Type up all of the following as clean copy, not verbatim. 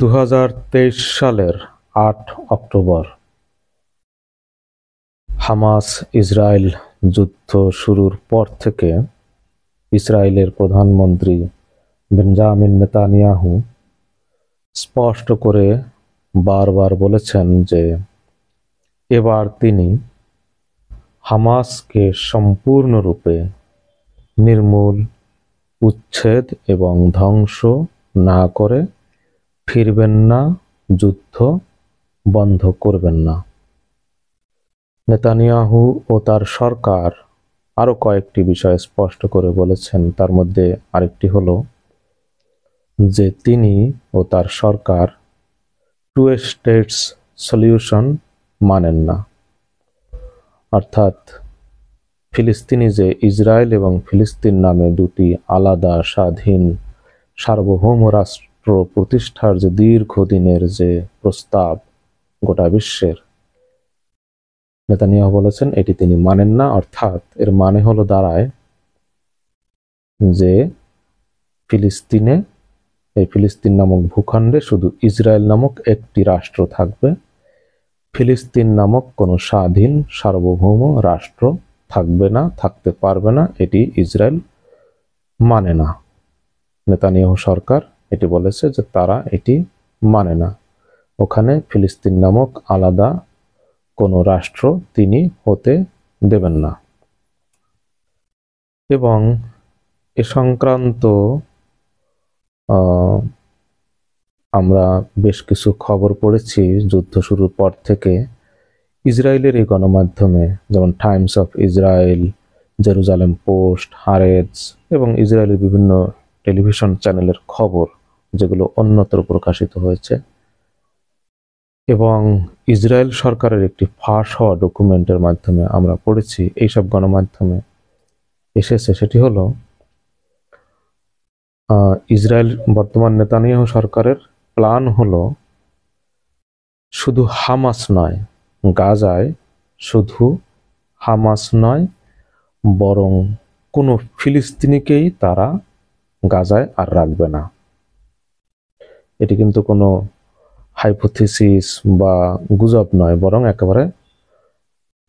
2023 সালের 8 October Hamas Israel যুদ্ধ শুরুর পর থেকে ইসরায়েলের প্রধানমন্ত্রী বেঞ্জামিন নেতানিয়াহু স্পষ্ট করে বারবার বলেছেন যে এবার তিনি হামাসকে সম্পূর্ণরূপে নির্মূল, উচ্ছেদ এবং ধ্বংস না করে ফিরবেন না, যুদ্ধ বন্ধ করবেন না। নেতানিয়াহু ও তার সরকার আরও কয়েকটি বিষয় স্পষ্ট করে বলেছেন। তার মধ্যে আরেকটি হলো যে তিনি ও তার সরকার টু স্টেটস সলিউশন মানেন না, অর্থাৎ ফিলিস্তিনি যে ইসরায়েল এবং ফিলিস্তিন নামে দুটি আলাদা স্বাধীন সার্বভৌম রাষ্ট্র প্রতিষ্ঠার যে দীর্ঘদিনের যে প্রস্তাব গোটা বিশ্বের, নেতানিয়াহু বলেছেন এটি তিনি মানেন না। অর্থাৎ এর মানে হলো দাঁড়ায় যে এই ফিলিস্তিন নামক ভূখণ্ডে শুধু ইসরায়েল নামক একটি রাষ্ট্র থাকবে, ফিলিস্তিন নামক কোনো স্বাধীন সার্বভৌম রাষ্ট্র থাকবে না, থাকতে পারবে না। এটি ইসরায়েল মানে না। নেতানিয়াহু সরকার এটি বলেছে যে তারা এটি মানে না। ওখানে ফিলিস্তিন নামক আলাদা কোনো রাষ্ট্র তিনি হতে দেবেন না। এবং এ সংক্রান্ত আমরা বেশ কিছু খবর পড়েছি যুদ্ধ শুরুর পর থেকে। ইসরায়েলের এই গণমাধ্যমে যেমন Times of Israel, Jerusalem post, Haaretz এবং ইসরায়েলের বিভিন্ন টেলিভিশন চ্যানেলের খবর যেগুলো অন্যত্র প্রকাশিত হয়েছে, এবং ইসরায়েল সরকারের একটি ফাঁস হওয়া ডকুমেন্টের মাধ্যমে আমরা পড়েছি, এইসব গণমাধ্যমে এসেছে। সেটি হলো ইসরায়েল বর্তমান নেতানিয়াহু সরকারের প্ল্যান হলো শুধু হামাস নয়, গাজায় শুধু হামাস নয় বরং কোনো ফিলিস্তিনিকেই তারা গাজায় আর রাখবে না। এটি কিন্তু কোনো হাইপোথিসিস বা গুজব নয়, বরং একেবারে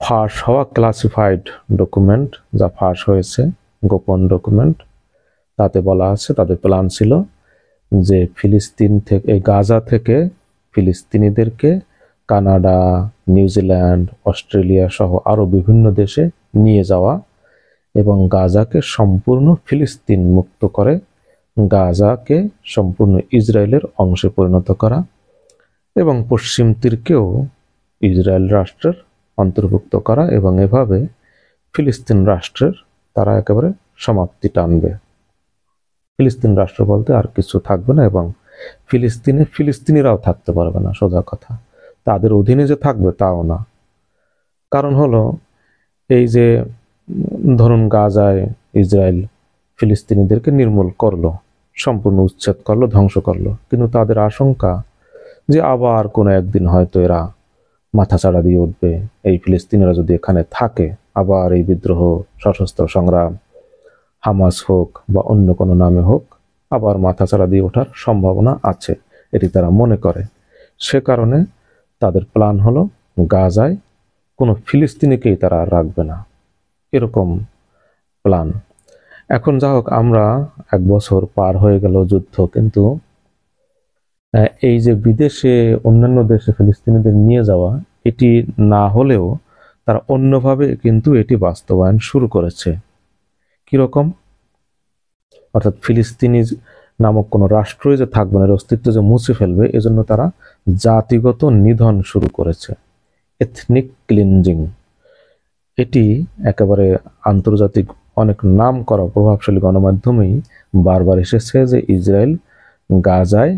ফাঁস হওয়া ক্লাসিফাইড ডকুমেন্ট, যা ফাঁস হয়েছে, গোপন ডকুমেন্ট। তাতে বলা আছে তাদের প্ল্যান ছিল যে গাজা থেকে ফিলিস্তিনিদেরকে কানাডা, নিউজিল্যান্ড, অস্ট্রেলিয়া সহ আরও বিভিন্ন দেশে নিয়ে যাওয়া এবং গাজাকে সম্পূর্ণ ফিলিস্তিন মুক্ত করে গাজাকে সম্পূর্ণ ইসরায়েলের অংশে পরিণত করা এবং পশ্চিম তীরকেও ইসরায়েল রাষ্ট্রের অন্তর্ভুক্ত করা, এবং এভাবে ফিলিস্তিন রাষ্ট্রের তারা একেবারে সমাপ্তি টানবে। ফিলিস্তিন রাষ্ট্র বলতে আর কিছু থাকবে না, এবং ফিলিস্তিনিরাও থাকতে পারবে না। সোজা কথা, তাদের অধীনে যে থাকবে তাও না। কারণ হলো এই যে ধরুন গাজায় ইসরায়েল ফিলিস্তিনিদেরকে নির্মূল করলো, সম্পূর্ণ উচ্ছেদ করলো, ধ্বংস করলো, কিন্তু তাদের আশঙ্কা যে আবার কোনো একদিন হয়তো এরা মাথাচাড়া দিয়ে উঠবে। এই ফিলিস্তিনিরা যদি এখানে থাকে, আবার এই বিদ্রোহ, সশস্ত্র সংগ্রাম, হামাস হোক বা অন্য কোনো নামে হোক, আবার মাথাচাড়া দিয়ে ওঠার সম্ভাবনা আছে, এটি তারা মনে করে। সে কারণে তাদের প্ল্যান হলো গাজায় কোনো ফিলিস্তিনিকেই তারা আর রাখবে না, এরকম প্ল্যান। এখন যা হোক, আমরা 1 বছর পার হয়ে গেল যুদ্ধ, কিন্তু এই যে বিদেশে অন্যান্য দেশে ফিলিস্তিনিদের নিয়ে যাওয়া, এটি না হলেও তারা অন্যভাবে কিন্তু এটি বাস্তবায়ন শুরু করেছে। কিরকম? অর্থাৎ ফিলিস্তিনি নামক কোনো রাষ্ট্রই যে থাকবে না, এর অস্তিত্ব যে মুছে ফেলবে, এজন্য তারা জাতিগত নিধন শুরু করেছে, এথনিক ক্লিনজিং। এটি একেবারে আন্তর্জাতিক অনেক নাম করা প্রভাবশালী গণমাধ্যমেই বারবার এসেছে যে ইসরায়েল গাজায়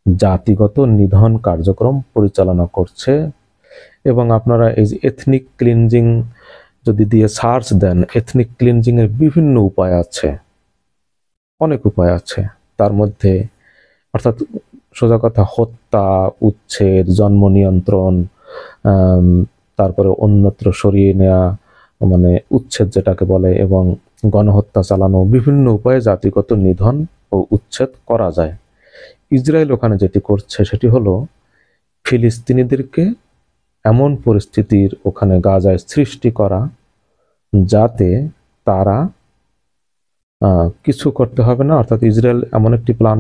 জাতিগত নিধন কার্যক্রম পরিচালনা করছে। এবং আপনারা এই যে এথনিক ক্লিনজিং যদি দিয়ে সার্চ দেন, এথনিক ক্লিনজিং এর বিভিন্ন উপায় আছে, অনেক উপায় আছে। তার মধ্যে অর্থাৎ সোজা কথা, হত্যা, উচ্ছেদ, জন্ম নিয়ন্ত্রণ, তারপরে অন্যত্র সরিয়ে নেওয়া, মানে উচ্ছেদ যেটাকে বলে, এবং গণহত্যা চালানো, বিভিন্ন উপায়ে জাতিগত নিধন ও উচ্ছেদ করা যায়। ইসরায়েল ওখানে যেটি করছে সেটি হলো ফিলিস্তিনিদেরকে এমন পরিস্থিতির ওখানে গাজায় সৃষ্টি করা যাতে তারা কিছু করতে হবে না, অর্থাৎ ইসরায়েল এমন একটি প্ল্যান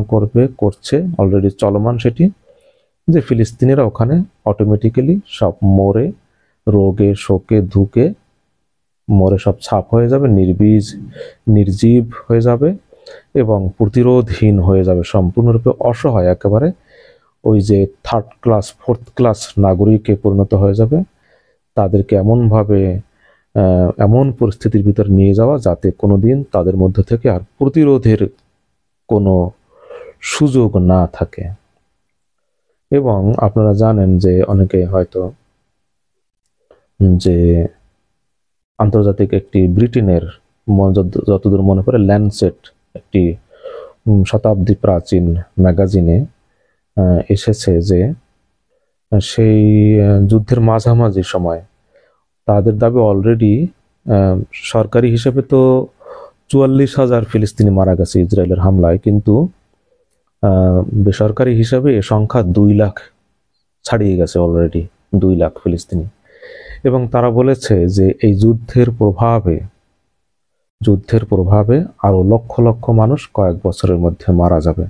করছে অলরেডি চলমান, সেটি যে ফিলিস্তিনিরা ওখানে অটোমেটিক্যালি সব মরে রোগে শোকে ধুকে মরে সব ছাপ হয়ে যাবে, নির্জীব হয়ে যাবে এবং প্রতিরোধহীন হয়ে যাবে, সম্পূর্ণরূপে অসহায়, একেবারে ওই যে থার্ড ক্লাস ফোর্থ ক্লাস নাগরিকে পরিণত হয়ে যাবে। তাদেরকে এমনভাবে এমন পরিস্থিতির ভিতরে নিয়ে যাওয়া যাতে কোনোদিন তাদের মধ্য থেকে আর প্রতিরোধের কোনো সুযোগ না থাকে। এবং আপনারা জানেন যে অনেকে হয়তো যে আন্তর্জাতিক একটি ব্রিটেনের যতদূর মনে পড়ে ল্যান্ডসেট একটি শতাব্দী প্রাচীন ম্যাগাজিনে এসেছে যে সেই যুদ্ধের মাঝামাঝি সময় তাদের দাবি অলরেডি সরকারি হিসেবে তো 44,000 ফিলিস্তিনি মারা গেছে ইসরায়েলের হামলায়, কিন্তু বেসরকারি হিসাবে এ সংখ্যা 2 লাখ ছাড়িয়ে গেছে অলরেডি, 2 লাখ ফিলিস্তিনি। এবং তারা বলেছে যে এই যুদ্ধের প্রভাবে আরো লক্ষ লক্ষ মানুষ কয়েক বছরের মধ্যে মারা যাবে।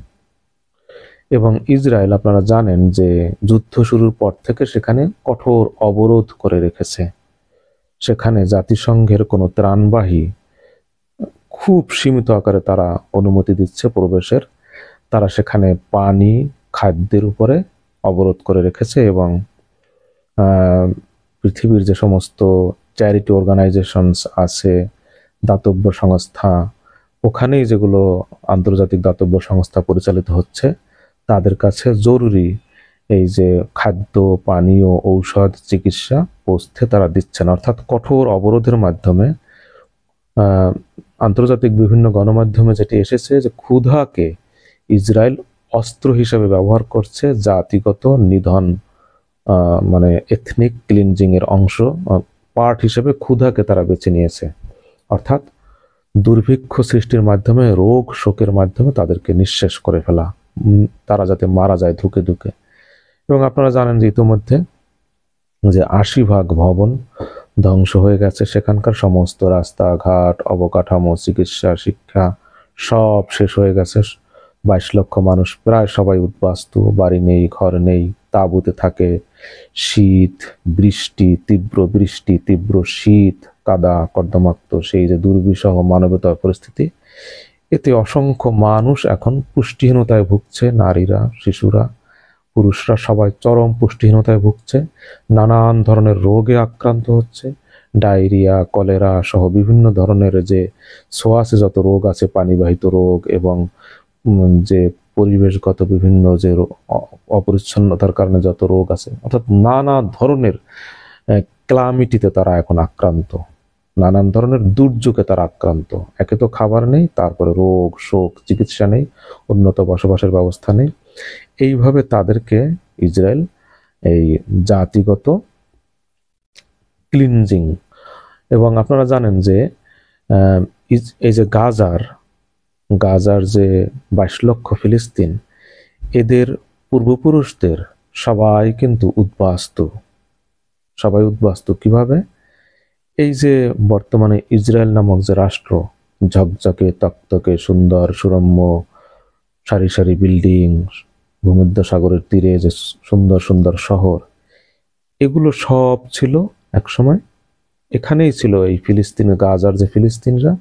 এবং ইসরায়েল আপনারা জানেন যে যুদ্ধ শুরুর পর থেকে সেখানে কঠোর অবরোধ করে রেখেছে। সেখানে জাতিসংঘের কোনো ত্রাণবাহী খুব সীমিত আকারে তারা অনুমতি দিচ্ছে প্রবেশের। তারা সেখানে পানি খাদ্যের উপরে অবরোধ করে রেখেছে এবং পৃথিবীর যে সমস্ত চ্যারিটি অর্গানাইজেশনস আছে, দাতব্য সংস্থা, ওখানেই যেগুলো আন্তর্জাতিক দাতব্য সংস্থা পরিচালিত হচ্ছে, তাদের কাছে জরুরি এই যে খাদ্য, পানীয়, ঔষধ, চিকিৎসা পৌঁছতে তারা দিচ্ছেন। অর্থাৎ কঠোর অবরোধের মাধ্যমে আন্তর্জাতিক বিভিন্ন গণমাধ্যমে যেটি এসেছে যে ক্ষুধাকে ইসরায়েল অস্ত্র হিসেবে ব্যবহার করছে, জাতিগত নিধন মানে এথনিক ক্লিনজিং এর অংশ পার্ট হিসেবে ক্ষুধাকে তারা বেছে নিয়েছে। অর্থাৎ দুর্ভিক্ষ সৃষ্টির মাধ্যমে, রোগ শোকের মাধ্যমে তাদেরকে নিঃশেষ করে ফেলা, তারা যাতে মারা যায় ধুকে ধুকে। এবং আপনারা জানেন যে ইতিমধ্যে যে 80% ভবন ধ্বংস হয়ে গেছে, সেখানকার সমস্ত রাস্তাঘাট, অবকাঠামো, চিকিৎসা, শিক্ষা সব শেষ হয়ে গেছে। 22 লক্ষ মানুষ প্রায় সবাই উদ্বাস্তু, বাড়ি নেই, ঘর নেই, তাঁবুতে থাকে। তীব্র বৃষ্টি, তীব্র শীত, কাদা কর্দমাক্ত সেই যে দুর্বিষহ মানবতার পরিস্থিতি, এতে অসংখ্য মানুষ এখন পুষ্টিহীনতায় ভুগছে। নারীরা, শিশুরা, পুরুষরা সবাই চরম পুষ্টিহীনতায় ভুগছে, নানান ধরনের রোগে আক্রান্ত হচ্ছে, ডায়রিয়া, কলেরা সহ বিভিন্ন ধরনের যে ছোঁয়াচে যত রোগ আছে, পানিবাহিত রোগ এবং যে পরিবেশগত বিভিন্ন যে অপরিচ্ছন্নতার কারণে যত রোগ আছে, অর্থাৎ নানা ধরনের ক্লামিটিতে তারা এখন আক্রান্ত, নানান ধরনের দুর্যোগে তারা আক্রান্ত। একে তো খাবার নেই, তারপরে রোগ শোক, চিকিৎসা নেই, উন্নত বসবাসের ব্যবস্থা নেই। এইভাবে তাদেরকে ইসরায়েল এই জাতিগত ক্লিনজিং, এবং আপনারা জানেন যে এই যে গাজার যে 22 লক্ষ ফিলিস্তিন, এদের পূর্বপুরুষদের সবাই কিন্তু উদ্বাস্তু। কিভাবে? এই যে বর্তমানে ইসরায়েল নামক যে রাষ্ট্র, ঝকঝকে তকতকে সুন্দর সুরম্য সারি সারি বিল্ডিং, ভূমধ্যসাগরের তীরে যে সুন্দর সুন্দর শহর, এগুলো সব ছিল একসময় এখানেই ছিল। এই ফিলিস্তিন, গাজার যে ফিলিস্তিনরা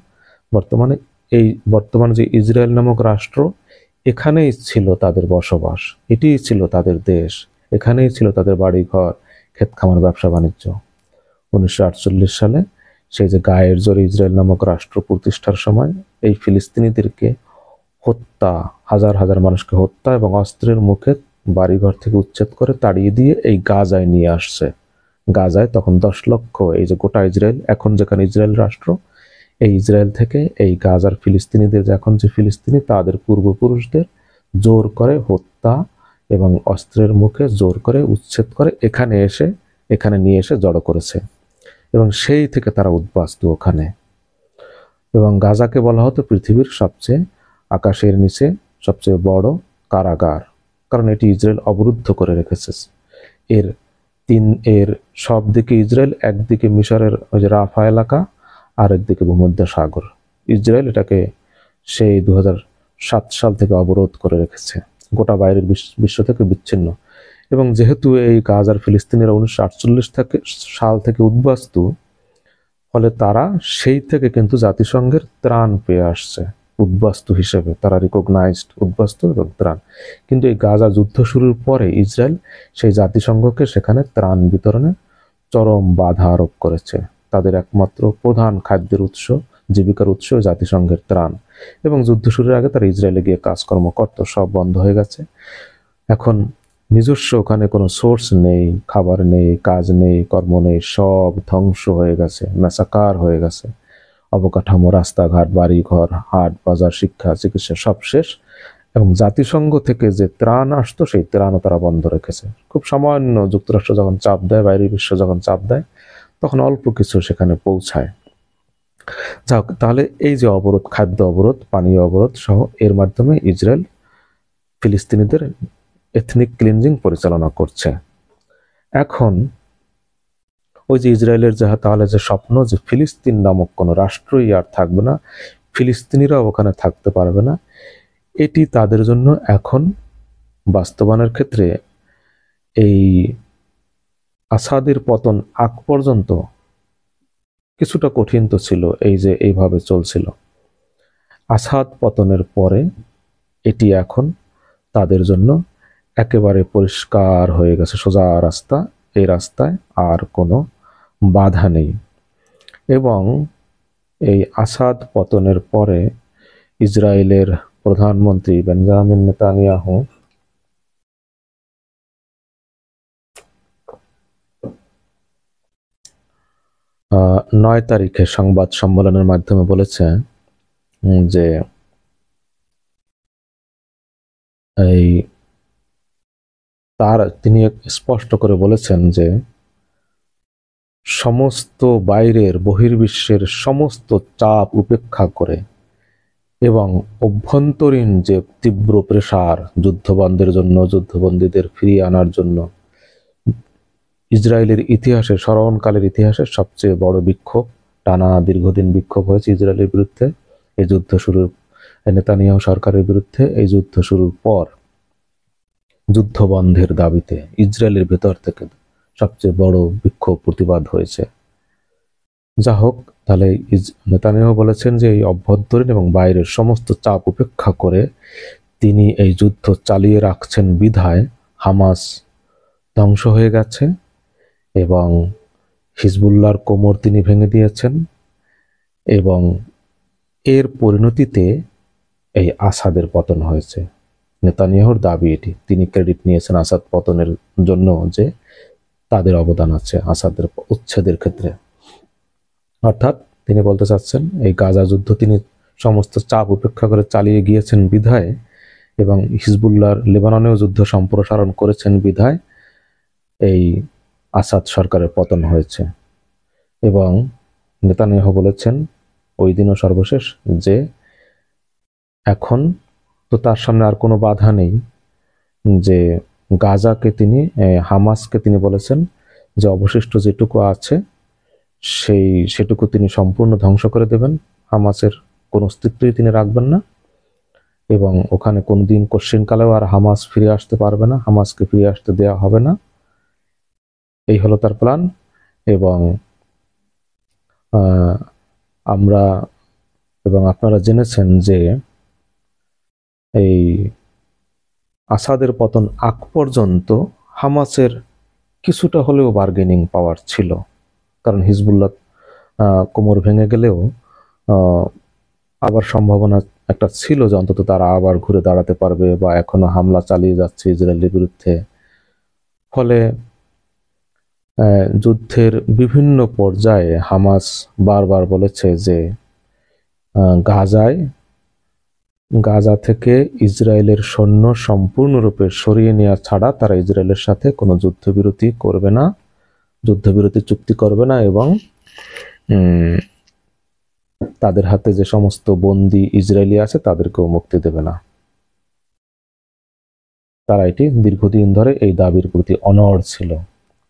বর্তমানে যে ইসরায়েল নামক রাষ্ট্র, এখানেই ছিল তাদের বসবাস, এটিই ছিল তাদের দেশ, এখানেই ছিল তাদের বাড়িঘর, ক্ষেত খামার, ব্যবসা বাণিজ্য। 1948 সালে সেই যে গায়ের জোরে ইসরায়েল নামক রাষ্ট্র প্রতিষ্ঠার সময় এই ফিলিস্তিনিদেরকে হত্যা, হাজার হাজার মানুষকে হত্যা এবং অস্ত্রের মুখে বাড়িঘর থেকে উচ্ছেদ করে তাড়িয়ে দিয়ে এই গাজায় নিয়ে আসছে। গাজায় তখন 10 লক্ষ, এই যে গোটা ইসরায়েল, এখন যেখানে ইসরায়েল রাষ্ট্র, এই ইসরায়েল থেকে এই গাজার ফিলিস্তিনিদের, এখন যে ফিলিস্তিনি, তাদের পূর্বপুরুষদের জোর করে হত্যা এবং অস্ত্রের মুখে জোর করে উচ্ছেদ করে এখানে নিয়ে এসে জড়ো করেছে। এবং সেই থেকে তারা উদ্বাস্তু ওখানে। এবং গাজাকে বলা হতো পৃথিবীর সবচেয়ে, আকাশের নিচে সবচেয়ে বড় কারাগার, কারণ এটি ইসরায়েল অবরুদ্ধ করে রেখেছে। এর এর সব দিকে ইসরায়েল, একদিকে মিশরের ওই যে রাফা এলাকা, আর একদিকে ভূমধ্য সাগর। ইসরায়েল এটাকে সেই 2007 সাল থেকে অবরোধ করে রেখেছে, গোটা বাইরের বিশ্ব থেকে বিচ্ছিন্ন। এবং যেহেতু এই গাজার ফিলিস্তিনিরা 1948 সাল থেকে উদ্বাস্তু, ফলে তারা সেই থেকে কিন্তু জাতিসংঘের ত্রাণ পেয়ে আসছে উদ্বাস্তু হিসেবে, তারা রিকগনাইজড উদ্বাস্তু এবং ত্রাণ। কিন্তু এই গাজা যুদ্ধ শুরুর পরে ইসরায়েল সেই জাতিসংঘকে সেখানে ত্রাণ বিতরণে চরম বাধা আরোপ করেছে। তাদের একমাত্র প্রধান খাদ্যের উৎস, জীবিকার উৎস জাতিসংঘের ত্রাণ। এবং যুদ্ধ শুরুর আগে তারা ইসরায়েলে গিয়ে কাজকর্ম করত, সব বন্ধ হয়ে গেছে। এখন নিজস্ব ওখানে কোনো সোর্স নেই, খাবার নেই, কাজ নেই, কর্ম নেই, সব ধ্বংস হয়ে গেছে, ম্যাসাকার হয়ে গেছে। অবকাঠামো, রাস্তাঘাট, বাড়িঘর, হাট বাজার, শিক্ষা, চিকিৎসা সব শেষ। এবং জাতিসংঘ থেকে যে ত্রাণ আসতো সেই ত্রাণও তারা বন্ধ রেখেছে। খুব সামান্য যুক্তরাষ্ট্র যখন চাপ দেয়, বাইরের বিশ্ব যখন চাপ দেয়, তখন অল্প কিছু সেখানে পৌঁছায়। যাক, তাহলে এই যে অবরোধ, খাদ্য অবরোধ, পানীয় অবরোধ সহ, এর মাধ্যমে ইসরায়েল ফিলিস্তিনিদের এথনিক ক্লিনজিং পরিচালনা করছে। এখন ওই যে ইসরায়েলের তাহলে যে স্বপ্ন যে ফিলিস্তিন নামক কোনো রাষ্ট্রই আর থাকবে না, ফিলিস্তিনিরাও ওখানে থাকতে পারবে না, এটি তাদের জন্য এখন বাস্তবায়নের ক্ষেত্রে এই আসাদের পতন আগ পর্যন্ত কিছুটা কঠিন তো ছিল, এই যে এইভাবে চলছিল। আসাদ পতনের পরে এটি এখন তাদের জন্য একেবারে পরিষ্কার হয়ে গেছে, সোজা রাস্তা, এই রাস্তায় আর কোনো বাধা নেই। এবং এই আসাদ পতনের পরে ইসরায়েলের প্রধানমন্ত্রী বেঞ্জামিন নেতানিয়াহু 9 তারিখে সংবাদ সম্মেলনের মাধ্যমে বলেছে যে তিনি স্পষ্ট করে বলেছেন যে সমস্ত বাইরের বহির্বিশ্বের সমস্ত চাপ উপেক্ষা করে এবং অভ্যন্তরীণ যে তীব্র প্রেসার, যুদ্ধবন্ধের জন্য, যুদ্ধবন্দীদের ফিরিয়ে আনার জন্য, ইসরায়েলের ইতিহাসে, স্মরণকালের ইতিহাসে সবচেয়ে বড় বিক্ষোভ, টানা দীর্ঘদিন বিক্ষোভ হয়েছে ইসরায়েলের বিরুদ্ধে এই যুদ্ধ শুরুর, নেতানিয়াহু সরকারের বিরুদ্ধে এই যুদ্ধ শুরুর পর যুদ্ধ বন্ধের দাবিতে ইসরায়েলের ভেতর থেকে সবচেয়ে বড় বিক্ষোভ, প্রতিবাদ হয়েছে। যা হোক, তাহলে নেতানিয়াহু বলেছেন যে এই অভ্যন্তরীণ এবং বাইরের সমস্ত চাপ উপেক্ষা করে তিনি এই যুদ্ধ চালিয়ে রাখছেন বিধায় হামাস ধ্বংস হয়ে গেছে এবং হিজবুল্লাহর কোমর তিনি ভেঙে দিয়েছেন। এবং এর পরিণতিতে এই আসাদের পতন হয়েছে। নেতানিয়াহুর দাবি এটি, তিনি ক্রেডিট নিয়েছেন আসাদ পতনের জন্য, যে তাদের অবদান আছে আসাদের উচ্ছেদের ক্ষেত্রে। অর্থাৎ তিনি বলতে চাচ্ছেন এই গাজা যুদ্ধ তিনি সমস্ত চাপ উপেক্ষা করে চালিয়ে গিয়েছেন বিধায়, এবং হিজবুল্লাহর লেবাননেও যুদ্ধ সম্প্রসারণ করেছেন বিধায় এই আসাদ সরকারের পতন হয়েছে। এবং নেতানিয়াহু বলেছেন ওই দিনও সর্বশেষ যে এখন তো তার সামনে আর কোনো বাধা নেই, যে গাজাকে তিনি, হামাসকে তিনি বলেছেন যে অবশিষ্ট যেটুকু আছে সেটুকু তিনি সম্পূর্ণ ধ্বংস করে দেবেন, হামাসের কোনো অস্তিত্বই তিনি রাখবেন না। এবং ওখানে কোনোদিন কোশ্চিনকালেও আর হামাস ফিরে আসতে পারবে না, হামাসকে ফিরে আসতে দেওয়া হবে না। এই হলো তার প্ল্যান। এবং আমরা এবং আপনারা জেনেছেন যে এই আসাদের পতন আগ পর্যন্ত হামাসের কিছুটা হলেও বার্গেনিং পাওয়ার ছিল, কারণ হিজবুল্লাহ কোমর ভেঙে গেলেও আবার সম্ভাবনা একটা ছিল যে অন্তত তারা আবার ঘুরে দাঁড়াতে পারবে, বা এখনো হামলা চালিয়ে যাচ্ছে ইসরায়েলের বিরুদ্ধে। ফলে যুদ্ধের বিভিন্ন পর্যায়ে হামাস বারবার বলেছে যে গাজা থেকে ইসরায়েলের সৈন্য সম্পূর্ণরূপে সরিয়ে নেওয়া ছাড়া তারা ইসরায়েলের সাথে কোনো যুদ্ধবিরতি করবে না, যুদ্ধবিরতি চুক্তি করবে না, এবং তাদের হাতে যে সমস্ত বন্দী ইসরায়েলি আছে তাদেরকেও মুক্তি দেবে না। তারা এটি দীর্ঘদিন ধরে এই দাবির প্রতি অনড় ছিল।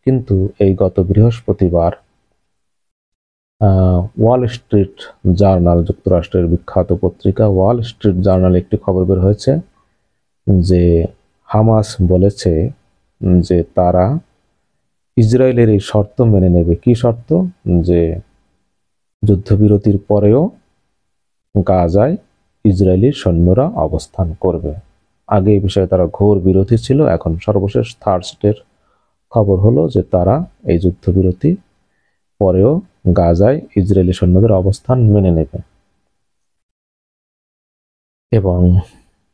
কিন্তু এই গত বৃহস্পতিবার ওয়াল স্ট্রিট জার্নাল, যুক্তরাষ্ট্রের বিখ্যাত পত্রিকা ওয়াল স্ট্রিট জার্নালে একটি খবর বের হয়েছে যে হামাস বলেছে যে তারা ইসরায়েলের এই শর্ত মেনে নেবে। কি শর্ত? যে যুদ্ধবিরতির পরেও গাজায় ইসরায়েলি সৈন্যরা অবস্থান করবে। আগে এই বিষয়ে তারা ঘোর বিরোধী ছিল। এখন সর্বশেষ থার্সডের খবর হলো যে তারা এই যুদ্ধবিরতি পরেও গাজায় ইসরায়েলি সৈন্যদের অবস্থান মেনে নেবে এবং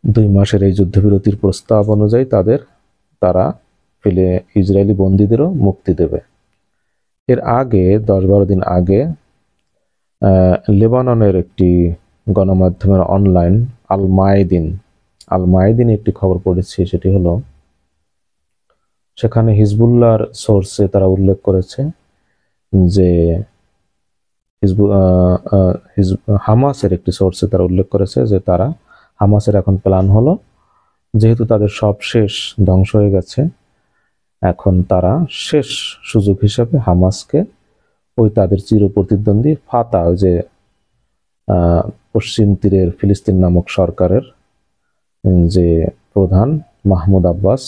2 মাসের এই যুদ্ধবিরতির প্রস্তাব অনুযায়ী তারা ফেলে ইসরায়েলি বন্দীদেরও মুক্তি দেবে। এর আগে 10-12 দিন আগে লেবাননের একটি গণমাধ্যমের অনলাইন আল মায়াদিন একটি খবর পড়েছি। সেটি হলো, সেখানে হিজবুল্লাহর সোর্সে তারা উল্লেখ করেছে যে হামাসের একটি সোর্সে তারা উল্লেখ করেছে যে হামাসের এখন প্ল্যান হলো, যেহেতু তাদের সব শেষ ধ্বংস হয়ে গেছে, এখন তারা শেষ সুযোগ হিসাবে হামাসকে ওই তাদের চিরপ্রতিদ্বন্দ্বী ফাতা, ওই যে পশ্চিম তীরের ফিলিস্তিন নামক সরকারের যে প্রধান মাহমুদ আব্বাস,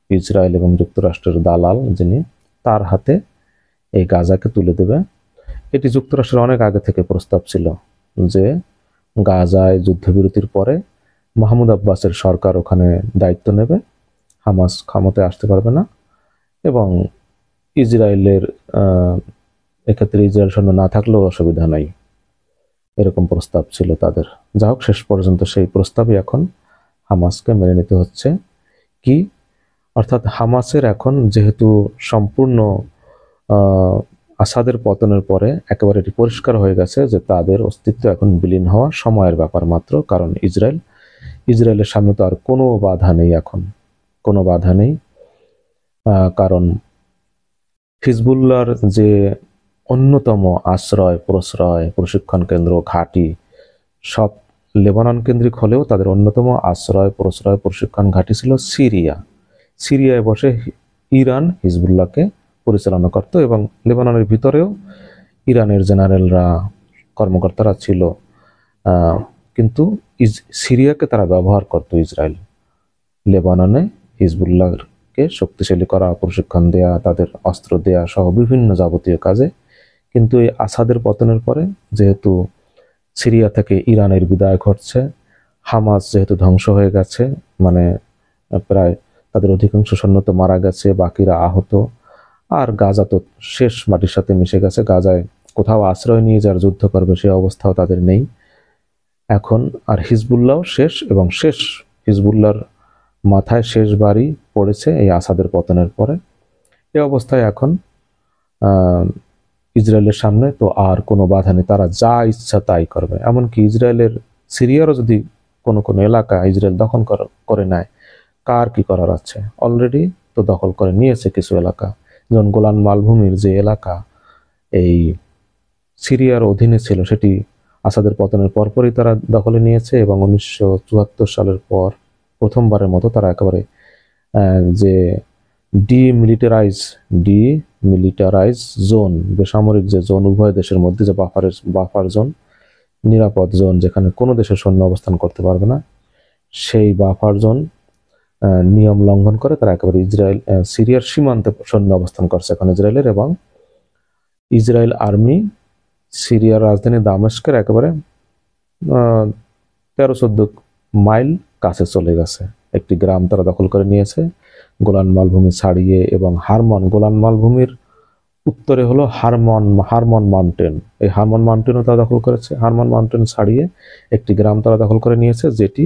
ইসরায়েল এবং যুক্তরাষ্ট্রের দালাল যিনি, তার হাতে এই গাজাকে তুলে দেবে। এটি যুক্তরাষ্ট্রের অনেক আগে থেকে প্রস্তাব ছিল যে গাজায় যুদ্ধবিরতির পরে মাহমুদ আব্বাসের সরকার ওখানে দায়িত্ব নেবে, হামাস ক্ষমতায় আসতে পারবে না এবং ইসরায়েলের এক্ষেত্রে ইসরায়েল সৈন্য না থাকলেও অসুবিধা নাই, এরকম প্রস্তাব ছিল তাদের। যা হোক, শেষ পর্যন্ত সেই প্রস্তাবই এখন হামাসকে মেনে নিতে হচ্ছে। কি অর্থাৎ হামাসের এখন যেহেতু সম্পূর্ণ আসাদের পতনের পরে একেবারে এটি পরিষ্কার হয়ে গেছে যে তাদের অস্তিত্ব এখন বিলীন হওয়া সময়ের ব্যাপার মাত্র। কারণ ইসরায়েলের সামনে তো আর কোনো বাধা নেই, এখন কোনো বাধা নেই। কারণ হিজবুল্লাহর যে অন্যতম আশ্রয়, প্রশ্রয়, প্রশিক্ষণ কেন্দ্র, ঘাঁটি সব লেবানন কেন্দ্রিক হলেও তাদের অন্যতম আশ্রয়, প্রশ্রয়, প্রশিক্ষণ ঘাঁটি ছিল সিরিয়ায় বসে ইরান হিজবুল্লাহকে পরিচালনা করত এবং লেবাননের ভিতরেও ইরানের জেনারেলরা, কর্মকর্তারা ছিল, কিন্তু সিরিয়াকে তারা ব্যবহার করত ইসরায়েল লেবাননে হিজবুল্লাহকে শক্তিশালী করা, প্রশিক্ষণ দেয়া, তাদের অস্ত্র দেয়া সহ বিভিন্ন যাবতীয় কাজে। কিন্তু এই আসাদের পতনের পরে যেহেতু সিরিয়া থেকে ইরানের বিদায় ঘটছে, হামাস যেহেতু ধ্বংস হয়ে গেছে, মানে প্রায় তাদের অধিকাংশ সৈন্য তো মারা গেছে, বাকিরা আহত, আর গাজা তো শেষ, মাটির সাথে মিশে গেছে। গাজায় কোথাও আশ্রয় নিয়ে যার যুদ্ধ করবে সে অবস্থাও তাদের নেই এখন। আর হিজবুল্লাহও শেষ, এবং হিজবুল্লাহর মাথায় শেষ বাড়ি পড়েছে এই আসাদের পতনের পরে। এই অবস্থায় এখন ইসরায়েলের সামনে তো আর কোনো বাধা নেই, তারা যা ইচ্ছা তাই করবে। এমনকি সিরিয়ারও যদি কোনো এলাকা ইসরায়েল দখল করে নেয়, কার কি করার আছে? অলরেডি তো দখল করে নিয়েছে কিছু এলাকা, যেমন গোলান মালভূমির যে এলাকা এই সিরিয়ার অধীনে ছিল, সেটি আসাদের পতনের পরপরই তারা দখলে নিয়েছে এবং 1974 সালের পর প্রথমবারের মতো তারা একেবারে যে ডিমিলিটারাইজ জোন, বেসামরিক যে জোন, উভয় দেশের মধ্যে যে বাফার জোন, নিরাপদ জোন, যেখানে কোনো দেশের সৈন্য অবস্থান করতে পারবে না, সেই বাফার জোন নিয়ম লঙ্ঘন করে তারা একেবারে সিরিয়ার সীমান্তে সৈন্য অবস্থান করছে এখন ইসরায়েলের। এবং ইসরায়েল আর্মি সিরিয়ার রাজধানী দামেস্কের একেবারে 13-14 মাইল কাছে চলে গেছে। একটি গ্রাম তারা দখল করে নিয়েছে গোলান মালভূমি ছাড়িয়ে, এবং গোলান মালভূমির উত্তরে হলো হারমন মাউন্টেন, এই হারমন মাউন্টেনও তারা দখল করেছে। হারমন মাউন্টেন ছাড়িয়ে একটি গ্রাম তারা দখল করে নিয়েছে, যেটি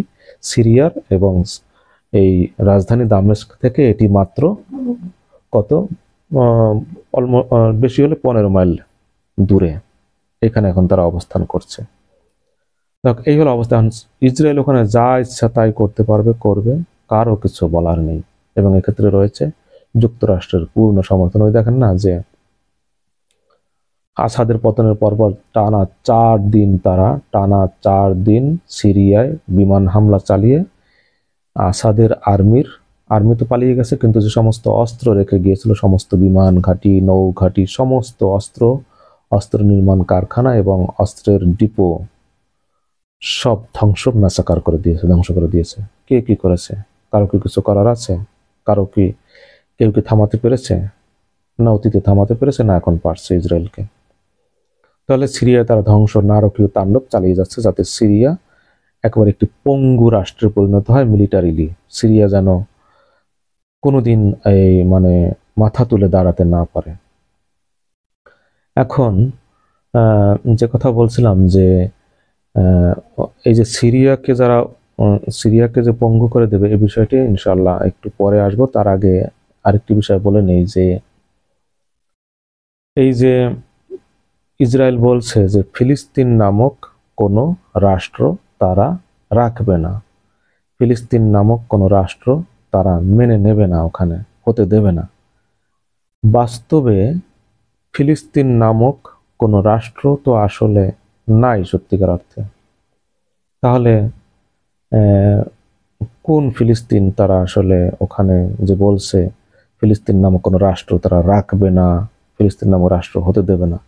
সিরিয়ার এবং এই রাজধানী দামেস্ক থেকে এটি মাত্র বেশি হলে 15 মাইল দূরে। এখানে এখন তারা অবস্থান করছে। এই হলো অবস্থা। ইসরায়েল ওখানে যা ইচ্ছা তাই করতে পারবে, করবে, কারো কিছু বলার নেই। এবং এক্ষেত্রে রয়েছে যুক্তরাষ্ট্রের পূর্ণ সমর্থন। ওই দেখেন না যে আসাদের পতনের পরপর টানা 4 দিন সিরিয়ায় বিমান হামলা চালিয়ে আসাদের আর্মি তো পালিয়ে গেছে, কিন্তু যে সমস্ত অস্ত্র রেখে গিয়েছিল, সমস্ত বিমান ঘাঁটি, নৌ ঘাঁটি, সমস্ত অস্ত্র নির্মাণ কারখানা এবং অস্ত্রের ডিপো সব ধ্বংস করে দিয়েছে। কে কি করেছে? কারো কি কিছু করার আছে? কেউ কি থামাতে পেরেছে? না অতীতে থামাতে পেরেছে, না এখন পারছে ইসরায়েলকে। তাহলে সিরিয়ায় তারা ধ্বংস নারকীয় তাণ্ডব চালিয়ে যাচ্ছে, যাতে সিরিয়া একেবারে একটি পঙ্গু রাষ্ট্রে পরিণত হয় মিলিটারিলি। সিরিয়া যেন কোনোদিন এই মাথা তুলে দাঁড়াতে না পারে। এখন যে কথা বলছিলাম যে এই যে সিরিয়াকে যে পঙ্গু করে দেবে, এই বিষয়টি ইনশাআল্লাহ একটু পরে আসবো। তার আগে আরেকটি বিষয় বলে নেই যে এই যে ইসরায়েল বলছে যে ফিলিস্তিন নামক কোনো রাষ্ট্র তারা রাখবে না, ফিলিস্তিন নামক কোনো রাষ্ট্র তারা মেনে নেবে না, ওখানে হতে দেবে না। বাস্তবে ফিলিস্তিন নামক কোনো রাষ্ট্র তো আসলে নাই সত্যিকার অর্থে। তাহলে কোন ফিলিস্তিন তারা আসলে ওখানে যে বলছে ফিলিস্তিন নামক কোনো রাষ্ট্র তারা রাখবে না, ফিলিস্তিন নামক রাষ্ট্র হতে দেবে না?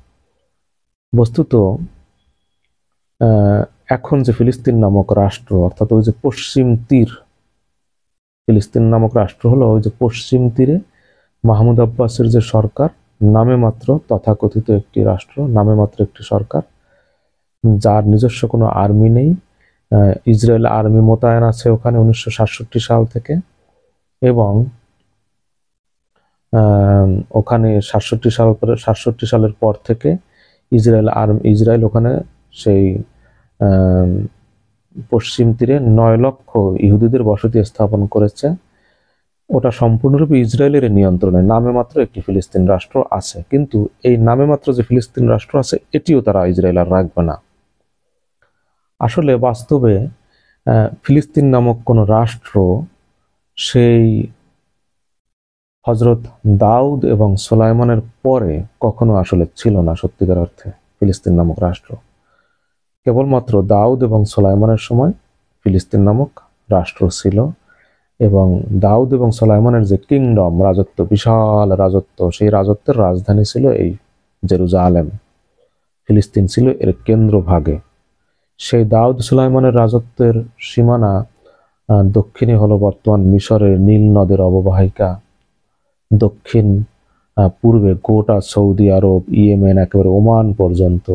বস্তুত এখন যে ফিলিস্তিন নামক রাষ্ট্র, অর্থাৎ ওই যে পশ্চিম তীর, ফিলিস্তিন নামক রাষ্ট্র হলো ওই যে পশ্চিম তীরে মাহমুদ আব্বাসের যে সরকার, নামে মাত্র তথাকথিত একটি রাষ্ট্র, নামে মাত্র একটি সরকার, যার নিজস্ব কোনো আর্মি নেই। ইসরায়েল আর্মি মোতায়েন আছে ওখানে 1967 সাল থেকে, এবং ওখানে 67 সালের পর থেকে ইসরায়েল ওখানে সেই পশ্চিম তীরে 9 লক্ষ ইহুদিদের বসতি স্থাপন করেছে। ওটা সম্পূর্ণরূপে ইসরায়েলের নিয়ন্ত্রণে। নামে মাত্র একটি ফিলিস্তিন রাষ্ট্র আছে, কিন্তু এই নামে মাত্র যে ফিলিস্তিন রাষ্ট্র আছে এটিও তারা ইসরায়েল আর রাখবে না। আসলে বাস্তবে ফিলিস্তিন নামক কোনো রাষ্ট্র সেই হজরত দাউদ এবং সুলাইমানের পরে কখনো আসলে ছিল না সত্যিকার অর্থে ফিলিস্তিন নামক রাষ্ট্র। কেবলমাত্র দাউদ এবং সুলাইমানের সময় ফিলিস্তিন নামক রাষ্ট্র ছিল, এবং দাউদ এবং সুলাইমানের যে কিংডম, রাজত্ব, বিশাল রাজত্ব, সেই রাজত্বের রাজধানী ছিল এই জেরুজালেম। ফিলিস্তিন ছিল এর কেন্দ্রভাগে। সেই দাউদ সুলাইমানের রাজত্বের সীমানা দক্ষিণে হলো বর্তমান মিশরের নীল নদের অববাহিকা, দক্ষিণ পূর্বে গোটা সৌদি আরব, ইয়েমেন, একেবারে ওমান পর্যন্ত,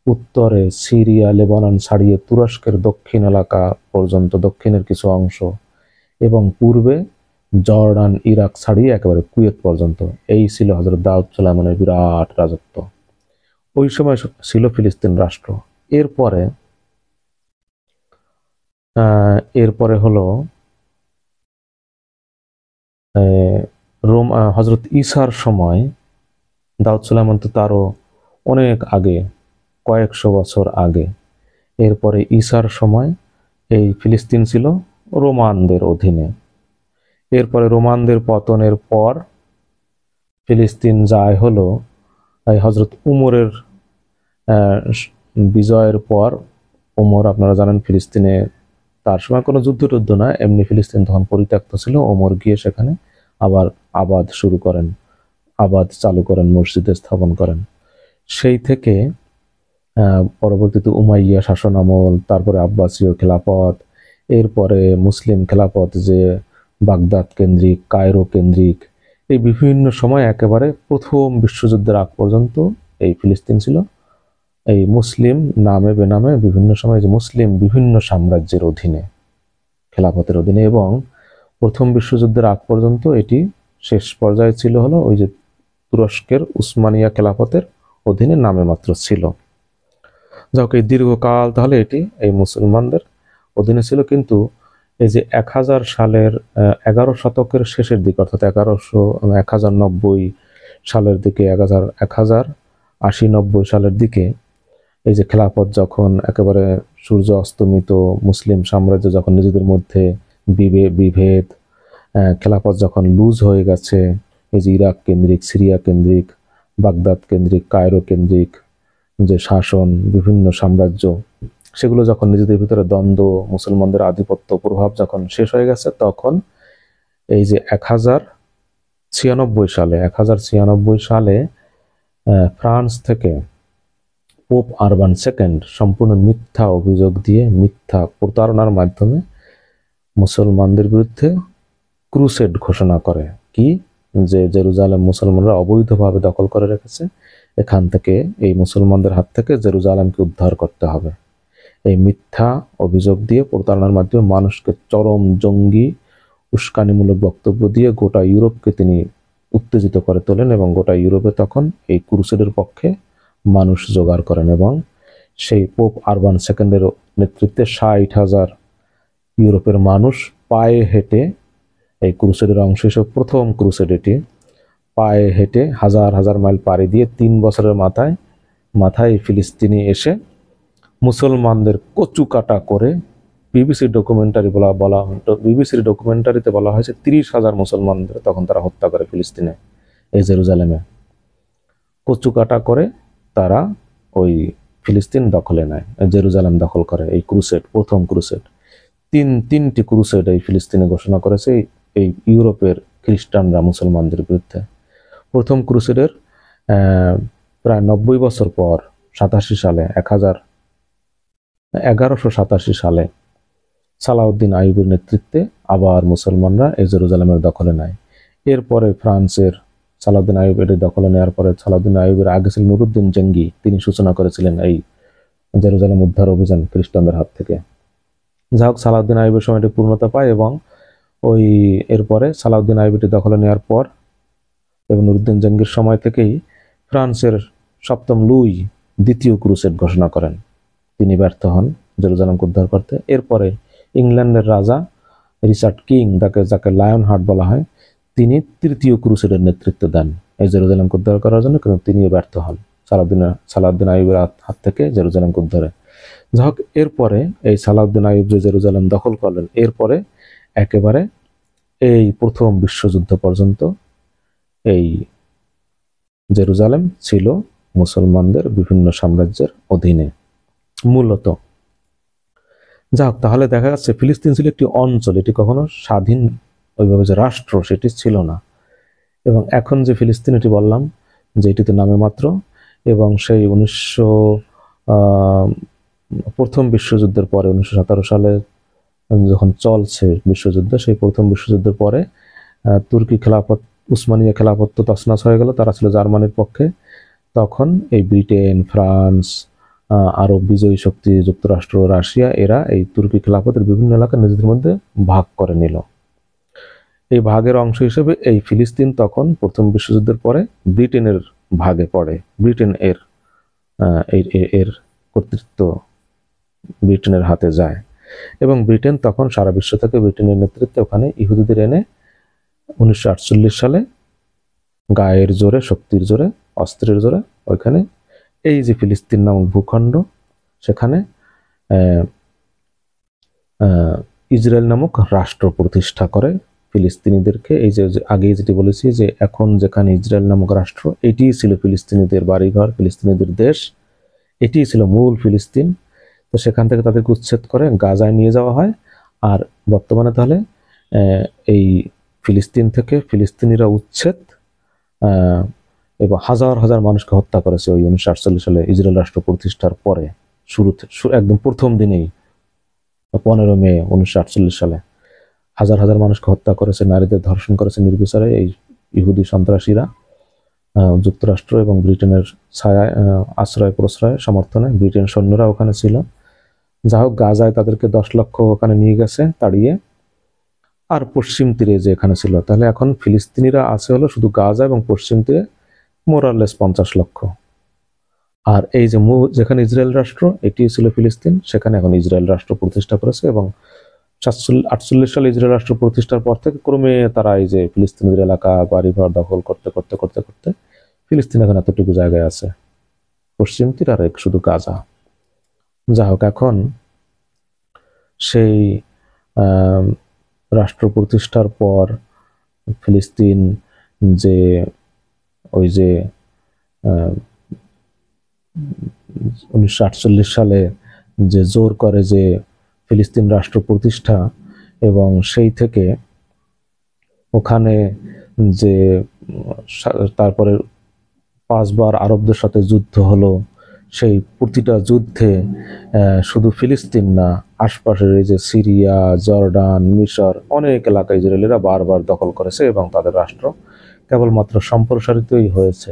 উত্তরে সিরিয়া, লেবানন ছাড়িয়ে তুরস্কের দক্ষিণ এলাকা পর্যন্ত, দক্ষিণের কিছু অংশ, এবং পূর্বে জর্ডান, ইরাক ছাড়িয়ে একেবারে কুয়েত পর্যন্ত। এই ছিল হযরত দাউদ সুলাইমানের বিরাট রাজত্ব। ওই সময় ছিল ফিলিস্তিন রাষ্ট্র। এরপরে হলো হযরত ঈসার সময়, দাউদ সুলাইমান তো তারও অনেক আগে, কয়েকশো বছর আগে। এরপরে ঈসার সময় এই ফিলিস্তিন ছিল রোমানদের অধীনে। এরপরে রোমানদের পতনের পর ফিলিস্তিন যায় হলো এই হযরত উমরের বিজয়ের পর। ওমর, আপনারা জানেন, ফিলিস্তিনে তার সময় কোনো যুদ্ধ না, এমনি ফিলিস্তিন তখন পরিত্যক্ত ছিল। ওমর গিয়ে সেখানে আবার আবাদ চালু করেন, মসজিদ স্থাপন করেন। সেই থেকে পরবর্তীতে উমাইয়া শাসন আমল, তারপরে আব্বাসীয় খেলাফত, এরপরে মুসলিম খেলাফত যে বাগদাদ কেন্দ্রিক, কায়রো কেন্দ্রিক, এই বিভিন্ন সময় একেবারে প্রথম বিশ্বযুদ্ধের আগ পর্যন্ত এই ফিলিস্তিন ছিল এই মুসলিম নামে বেনামে বিভিন্ন সময় যে মুসলিম বিভিন্ন সাম্রাজ্যের অধীনে, খেলাফতের অধীনে, এবং প্রথম বিশ্বযুদ্ধের আগ পর্যন্ত এটি শেষ পর্যায়ে ছিল হলো ওই যে তুরস্কের উসমানিয়া খেলাফতের অধীনে নামে মাত্র ছিল। যাক, এই দীর্ঘকাল তাহলে এটি এই মুসলমানদের অধীনে ছিল। কিন্তু এই যে 1000 সালের 11 শতকের শেষের দিকে, অর্থাৎ 1090 সালের দিকে, 1080-90 সালের দিকে, এই যে খেলাফত যখন একেবারে সূর্য অস্তমিত, মুসলিম সাম্রাজ্য যখন নিজেদের মধ্যে বিভেদ, খেলাফত যখন লুজ হয়ে গেছে, এই যে ইরাক কেন্দ্রিক, সিরিয়া কেন্দ্রিক, বাগদাদ কেন্দ্রিক, কায়রো কেন্দ্রিক যে শাসন, বিভিন্ন সাম্রাজ্য, সেগুলো যখন নিজেদের ভিতরে দ্বন্দ্ব, মুসলমানদের আধিপত্য প্রভাব যখন শেষ হয়ে গেছে, তখন এই যে 1096 সালে ফ্রান্স থেকে পোপ আরবান সেকেন্ড সম্পূর্ণ মিথ্যা অভিযোগ দিয়ে, মিথ্যা প্রতারণার মাধ্যমে মুসলমানদের বিরুদ্ধে ক্রুসেড ঘোষণা করে। কি? যে জেরুজালেম মুসলমানরা অবৈধভাবে দখল করে রেখেছে, এখান থেকে, এই মুসলমানদের হাত থেকে জেরুজালেমকে উদ্ধার করতে হবে। এই মিথ্যা অভিযোগ দিয়ে, প্রতারণার মাধ্যমে মানুষকে চরম জঙ্গি উস্কানিমূলক বক্তব্য দিয়ে গোটা ইউরোপকে তিনি উত্তেজিত করে তোলেন এবং গোটা ইউরোপে তখন এই ক্রুসেডের পক্ষে মানুষ জোগাড় করেন এবং সেই পোপ আরবান সেকেন্ডের নেতৃত্বে 60,000 ইউরোপের মানুষ পায়ে হেঁটে, এই ক্রুসেডের অংশ হিসেবে প্রথম ক্রুসেড এটি, পায়ে হেঁটে হাজার হাজার মাইল পাড়ি দিয়ে 3 বছরের মাথায় ফিলিস্তিনি এসে মুসলমানদের কচু কাটা করে, বিবিসির ডকুমেন্টারিতে বলা হয়েছে 30,000 মুসলমানদের তখন তারা হত্যা করে ফিলিস্তিনে, এই জেরুজালেমে কচু কাটা করে তারা ওই ফিলিস্তিন দখলে নেয়, জেরুজালেম দখল করে। এই ক্রুসেড, প্রথম ক্রুসেড, তিনটি ক্রুসেড এই ফিলিস্তিনে ঘোষণা করেছে এই ইউরোপের খ্রিস্টানরা মুসলমানদের বিরুদ্ধে। প্রথম ক্রুসেডের প্রায় 90 বছর পর 87 সালে 1187 সালে সালাউদ্দিন আইয়ুবের নেতৃত্বে আবার মুসলমানরা এই জেরুজালেমের দখলে নেয়। এরপরে ফ্রান্সের সালাউদ্দিন আইয়ুব এটি দখলে নেওয়ার পরে সালাউদ্দিন আইয়ুবের আগে ছিল নুরুদ্দিন জঙ্গি, তিনি সূচনা করেছিলেন এই জেরুজালেম উদ্ধার অভিযান খ্রিস্টানদের হাত থেকে। যাই হোক, সালাউদ্দিন আইয়ুবের সময় এটি পূর্ণতা পায় এবং এরপরে সালাউদ্দিন আইয়ুব এটি দখলে নেওয়ার পর এবং নুরুদ্দিন জঙ্গির সময় থেকেই ফ্রান্সের 7ম লুই দ্বিতীয় ক্রুসেড ঘোষণা করেন। তিনি ব্যর্থ হন জেরুজালেমকে উদ্ধার করতে। এরপরে ইংল্যান্ডের রাজা রিচার্ড কিং, যাকে লায়ন হার্ট বলা হয়, তিনি তৃতীয় ক্রুসেডের নেতৃত্ব দেন এই জেরুজালেমকে উদ্ধার করার জন্য, কিন্তু তিনিও ব্যর্থ হন সালাউদ্দিন আইয়ুবের হাত থেকে জেরুজালেমকে উদ্ধারে। যাই হোক, এরপরে এই সালাউদ্দিন আইয়ুব যে জেরুজালেম দখল করলেন, এরপরে একেবারে এই প্রথম বিশ্বযুদ্ধ পর্যন্ত এই জেরুজালেম ছিল মুসলমানদের বিভিন্ন সাম্রাজ্যের অধীনে মূলত। যাই হোক, তাহলে দেখা যাচ্ছে ফিলিস্তিন ছিল একটি অঞ্চল, এটি কখনো স্বাধীন ওইভাবে যে রাষ্ট্র সেটি ছিল না। এবং এখন যে ফিলিস্তিন এটি বললাম যে এটি তো নামে মাত্র, এবং সেই প্রথম বিশ্বযুদ্ধের পরে 1917 সালে যখন চলছে বিশ্বযুদ্ধ, সেই প্রথম বিশ্বযুদ্ধের পরে তুর্কি খেলাফত, উসমানিয়া খেলাফত তো তছনছ হয়ে গেল, তারা ছিল জার্মানির পক্ষে। তখন এই ব্রিটেন, ফ্রান্স, আরব বিজয়ী শক্তি যুক্তরাষ্ট্র, রাশিয়া, এরা এই তুর্কি খেলাফতের বিভিন্ন এলাকা নিজেদের মধ্যে ভাগ করে নিল। এই ভাগের অংশ হিসেবে এই ফিলিস্তিন তখন প্রথম বিশ্বযুদ্ধের পরে ব্রিটেনের ভাগে পড়ে। ব্রিটেন এর কর্তৃত্ব ব্রিটেনের হাতে যায় এবং ব্রিটেন তখন সারা বিশ্ব থেকে ব্রিটেনের নেতৃত্বে ওখানে ইহুদিদের এনে 1948 সালে গায়ের জোরে, শক্তির জোরে, অস্ত্রের জোরে ওইখানে এই যে ফিলিস্তিন নামক ভূখণ্ড, সেখানে ইসরায়েল নামক রাষ্ট্র প্রতিষ্ঠা করে ফিলিস্তিনিদেরকে। এই যে আগে যেটি বলেছি যে এখন যেখানে ইসরায়েল নামক রাষ্ট্র, এটিই ছিল ফিলিস্তিনিদের বাড়িঘর, ফিলিস্তিনিদের দেশ, এটিই ছিল মূল ফিলিস্তিন। তো সেখান থেকে তাদেরকে উচ্ছেদ করে গাজায় নিয়ে যাওয়া হয়। আর বর্তমানে তাহলে এই ফিলিস্তিন থেকে ফিলিস্তিনিরা উচ্ছেদ এবং হাজার হাজার মানুষকে হত্যা করেছে ওই 1948 সালে ইসরায়েল রাষ্ট্র প্রতিষ্ঠার পরে, শুরুতে একদম প্রথম দিনেই 15 মে 1948 সালে হাজার হাজার মানুষকে হত্যা করেছে, নারীদের ধর্ষণ করেছে নির্বিচারে এই ইহুদি সন্ত্রাসীরা। যুক্তরাষ্ট্র এবং ব্রিটেনের ছায়া, আশ্রয় প্রশ্রয় সমর্থনে ব্রিটেন সৈন্যরা ওখানে ছিল। যা হোক, গাজায় তাদেরকে 10 লক্ষ ওখানে নিয়ে গেছে তাড়িয়ে। আর পশ্চিম তীরে যে এখানে ছিল, তাহলে এখন ফিলিস্তিনিরা আছে হলো শুধু গাজা এবং পশ্চিম তীরে মোরালেস 50 লক্ষ। আর এই যে যেখানে ইসরায়েল রাষ্ট্র, এটি ছিল ফিলিস্তিন, সেখানে এখন ইসরায়েল রাষ্ট্র প্রতিষ্ঠা করেছে এবং 48 সালে ইসরায়েল রাষ্ট্র প্রতিষ্ঠার পর থেকে ক্রমে তারা এই যে ফিলিস্তিনিদের এলাকা, বাড়িঘর দখল করতে করতে করতে করতে ফিলিস্তিন এখন এতটুকু জায়গায় আছে, পশ্চিম তীর আর শুধু গাজা। যা হোক, এখন সেই রাষ্ট্র প্রতিষ্ঠার পর ফিলিস্তিন যে ওই যে 1948 সালে যে জোর করে যে ফিলিস্তিন রাষ্ট্র প্রতিষ্ঠা, এবং সেই থেকে ওখানে যে তারপরে 5 বার আরবদের সাথে যুদ্ধ হলো, সেই প্রতিটা যুদ্ধে শুধু ফিলিস্তিন না, আশপাশের এই যে সিরিয়া, জর্ডান, মিশর, অনেক এলাকা ইসরায়েলিরা বারবার দখল করেছে এবং তাদের রাষ্ট্র কেবলমাত্র সম্প্রসারিতই হয়েছে।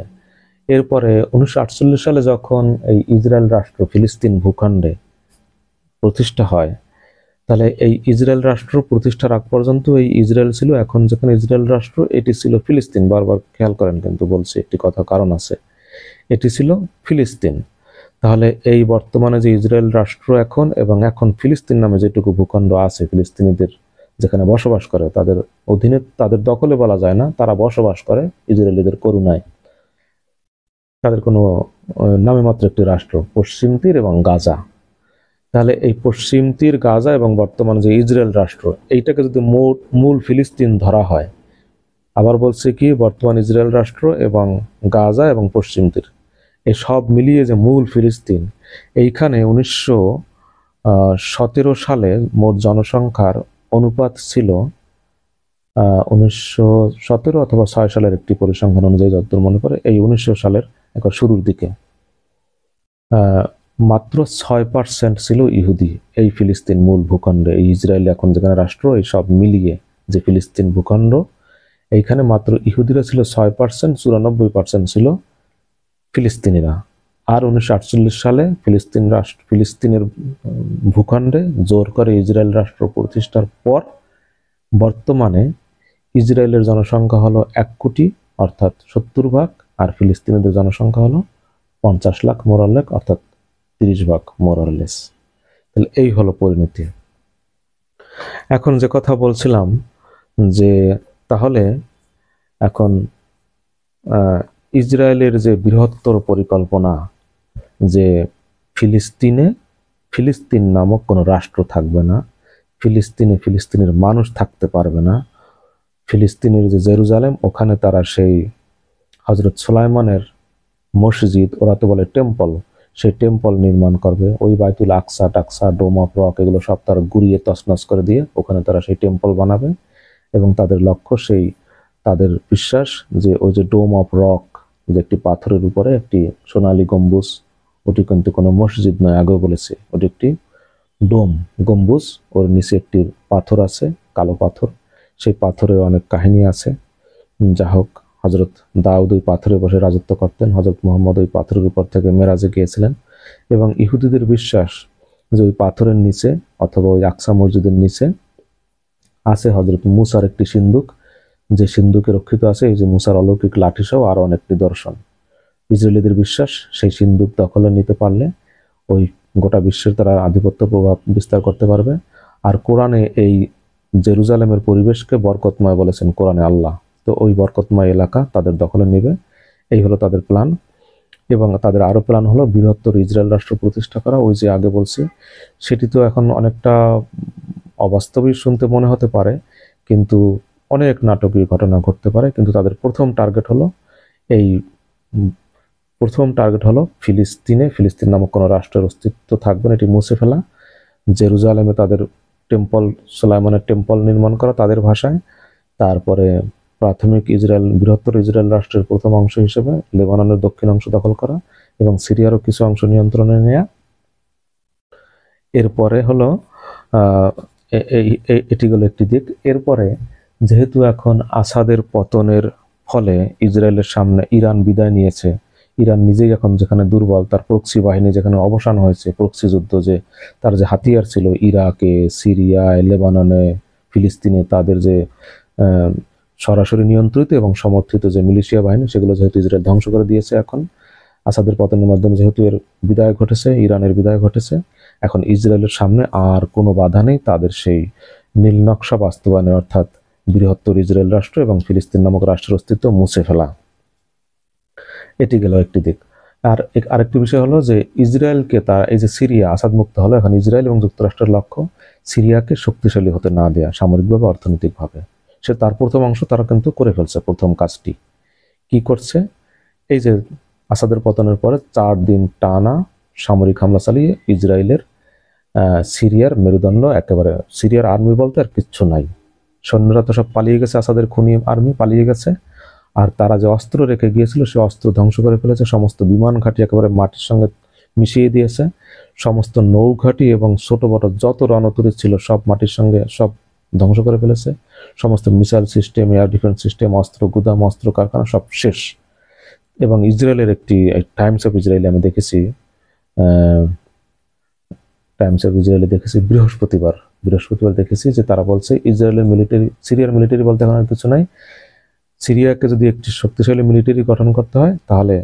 এরপরে 1948 সালে যখন এই ইসরায়েল রাষ্ট্র ফিলিস্তিন ভূখণ্ডে প্রতিষ্ঠা হয়, তাহলে এই ইসরায়েল রাষ্ট্র প্রতিষ্ঠার আগ পর্যন্ত এই ইসরায়েল ছিল, এখন যেখানে ইসরায়েল রাষ্ট্র এটি ছিল ফিলিস্তিন। বারবার খেয়াল করেন, কিন্তু বলছি একটি কথা, কারণ আছে, এটি ছিল ফিলিস্তিন। তাহলে এই বর্তমানে যে ইসরায়েল রাষ্ট্র এখন, এবং এখন ফিলিস্তিন নামে যেটুকু ভূখণ্ড আছে, ফিলিস্তিনিদের যেখানে বসবাস করে, তাদের অধীনে, তাদের দখলে বলা যায় না, তারা বসবাস করে ইসরায়েলিদের করুণায়। তাদের কোনো নামে মাত্র একটি রাষ্ট্র, পশ্চিম তীর এবং গাজা। তাহলে এই পশ্চিম তীর, গাজা এবং বর্তমানে যে ইসরায়েল রাষ্ট্র, এইটাকে যদি মূল ফিলিস্তিন ধরা হয়, আবার বলছে কি, বর্তমান ইসরায়েল রাষ্ট্র এবং গাজা এবং পশ্চিম তীর, এই সব মিলিয়ে যে মূল ফিলিস্তিন, এইখানে 1917 সালে মোট জনসংখ্যার অনুপাত ছিল 1917 অথবা 6 সালের একটি পরিসংখ্যান অনুযায়ী, যতদূর মনে পড়ে, এই 1900 সালের একবার শুরুর দিকে মাত্র 6% ছিল ইহুদি এই ফিলিস্তিন মূল ভূখণ্ডে। এই ইসরায়েল এখন যেখানে রাষ্ট্র, এই সব মিলিয়ে যে ফিলিস্তিন ভূখণ্ড, এইখানে মাত্র ইহুদিরা ছিল 6%, 94% ছিল ফিলিস্তিনিরা। আর 1948 সালে ফিলিস্তিনের ভূখণ্ডে জোর করে ইসরায়েল রাষ্ট্র প্রতিষ্ঠার পর বর্তমানে ইসরায়েলের জনসংখ্যা হলো 1 কোটি, অর্থাৎ 70 ভাগ, আর ফিলিস্তিনিদের জনসংখ্যা হলো 50 লাখ মোরালেক, অর্থাৎ 30 ভাগ মোরালেস। তাহলে এই হলো পরিণতি। এখন যে কথা বলছিলাম, যে তাহলে এখন ইসরায়েলের যে বৃহত্তর পরিকল্পনা, যে ফিলিস্তিন নামক কোনো রাষ্ট্র থাকবে না, ফিলিস্তিনের মানুষ থাকতে পারবে না, ফিলিস্তিনের যে জেরুজালেম, ওখানে তারা সেই হজরত সুলাইমানের মসজিদ, ওরা তো বলে টেম্পল, সেই টেম্পল নির্মাণ করবে। ওই বাইতুল আকসা টাকসা, ডোম অফ রক, এগুলো সব তারা গুড়িয়ে তছনছ করে দিয়ে ওখানে তারা সেই টেম্পল বানাবে। এবং তাদের লক্ষ্য, সেই তাদের বিশ্বাস যে ওই যে ডোম অফ রক, যে একটি পাথরের উপরে একটি সোনালী গম্বুজ, ওটি কিন্তু কোনো মসজিদ নয়, আগেও বলেছে, ওটি একটি গম্বুজ, ওর নিচে একটি পাথর আছে, কালো পাথর, সেই পাথরে অনেক কাহিনী আছে। যা হোক, হজরত দাউদ ওই পাথরে বসে রাজত্ব করতেন, হজরত মুহাম্মদ ওই পাথরের উপর থেকে মেরাজে গিয়েছিলেন। এবং ইহুদিদের বিশ্বাস যে ওই পাথরের নিচে অথবা ওই আকসা মসজিদের নিচে আছে হজরত মুসার একটি সিন্দুক, যে সিন্দুকে রক্ষিত আছে এই যে মুসার অলৌকিক লাঠি সহ আরো অনেক নিদর্শন। ইসরায়েলিদের বিশ্বাস, সেই সিন্দুক দখলে নিতে পারলে ওই গোটা বিশ্বের তারা আধিপত্য প্রভাব বিস্তার করতে পারবে। আর কোরআনে এই জেরুজালেমের পরিবেশকে বরকতময় বলেছেন কোরআনে আল্লাহ, তো ওই বরকতময় এলাকা তাদের দখলে নেবে, এই হলো তাদের প্ল্যান। এবং তাদের আরো প্ল্যান হলো বৃহত্তর ইসরায়েল রাষ্ট্র প্রতিষ্ঠা করা। ওই যে আগে বলছি, সেটি তো এখন অনেকটা অবাস্তবিক শুনতে মনে হতে পারে, কিন্তু অনেক নাটকীয় ঘটনা ঘটতে পারে। কিন্তু তাদের প্রথম টার্গেট হলো ফিলিস্তিন নামক কোনো রাষ্ট্রের অস্তিত্ব থাকবে না, এটি মুছে ফেলা। জেরুজালেমে তাদের সুলাইমানের টেম্পল নির্মাণ করা তাদের ভাষায়। তারপরে প্রাথমিক বৃহত্তর ইসরায়েল রাষ্ট্রের প্রথম অংশ হিসেবে লেবাননের দক্ষিণ অংশ দখল করা এবং সিরিয়ারও কিছু অংশ নিয়ন্ত্রণে নেওয়া। এরপরে হলো এটি হলো একটি দিক। এরপরে যেহেতু এখন আসাদের পতনের ফলে ইসরায়েলের সামনে ইরান বিদায় নিয়েছে, ইরান নিজেই এখন যেখানে দুর্বল, তার প্রক্সি বাহিনী যেখানে অবসান হয়েছে, প্রক্সি যুদ্ধ, যে তার যে হাতিয়ার ছিল ইরাকে, সিরিয়ায়, লেবাননে, ফিলিস্তিনে, তাদের যে সরাসরি নিয়ন্ত্রিত এবং সমর্থিত যে মিলিশিয়া বাহিনী, সেগুলো যেহেতু ইসরায়েল ধ্বংস করে দিয়েছে, এখন আসাদের পতনের মাধ্যমে যেহেতু এর বিদায় ঘটেছে, ইরানের বিদায় ঘটেছে, এখন ইসরায়েলের সামনে আর কোনো বাধা নেই তাদের সেই নীল নকশা বাস্তবায়নের, অর্থাৎ বৃহত্তর ইসরায়েল রাষ্ট্র এবং ফিলিস্তিন নামক রাষ্ট্রের অস্তিত্ব মুছে ফেলা। এটি গেল একটি দিক। আর আরেকটি বিষয় হলো যে ইসরায়েলকে তার এই যে সিরিয়া আসাদ মুক্ত হলো, এখন ইসরায়েল এবং যুক্তরাষ্ট্রের লক্ষ্য সিরিয়াকে শক্তিশালী হতে না দেয়া, সামরিকভাবে, অর্থনৈতিকভাবে। সে তার প্রথম অংশ তারা কিন্তু করে ফেলছে। প্রথম কাজটি কি করছে, এই যে আসাদের পতনের পরে 4 দিন টানা সামরিক হামলা চালিয়ে ইসরায়েলের সিরিয়ার মেরুদণ্ড, একেবারে সিরিয়ার আর্মি বলতে আর কিচ্ছু নাই, সৈন্যরা তো সব পালিয়ে গেছে, আসাদের খুনি আর্মি পালিয়ে গেছে। আর তারা যে অস্ত্র রেখে গিয়েছিল সে অস্ত্র ধ্বংস করে ফেলেছে, সমস্ত বিমান ঘাঁটি একেবারে মাটির সঙ্গে মিশিয়ে দিয়েছে, সমস্ত নৌঘাঁটি এবং ছোট বড় যত রণতরী ছিল সব মাটির সঙ্গে সব ধ্বংস করে ফেলেছে, সমস্ত missile system, air defence system, অস্ত্র গুদাম, অস্ত্র কারখানা সব শেষ। এবং ইসরায়েলের একটি টাইমস অফ ইসরায়েলে আমি দেখেছি, টাইমস অফ ইসরায়েলে দেখেছি বৃহস্পতিবার দেখেছি যে তারা বলছে ইসরায়েলের মিলিটারি, সিরিয়ার মিলিটারি বলতে এখন আর কিছু নাই, সিরিয়াকে যদি একটি শক্তিশালী মিলিটারি গঠন করতে হয় তাহলে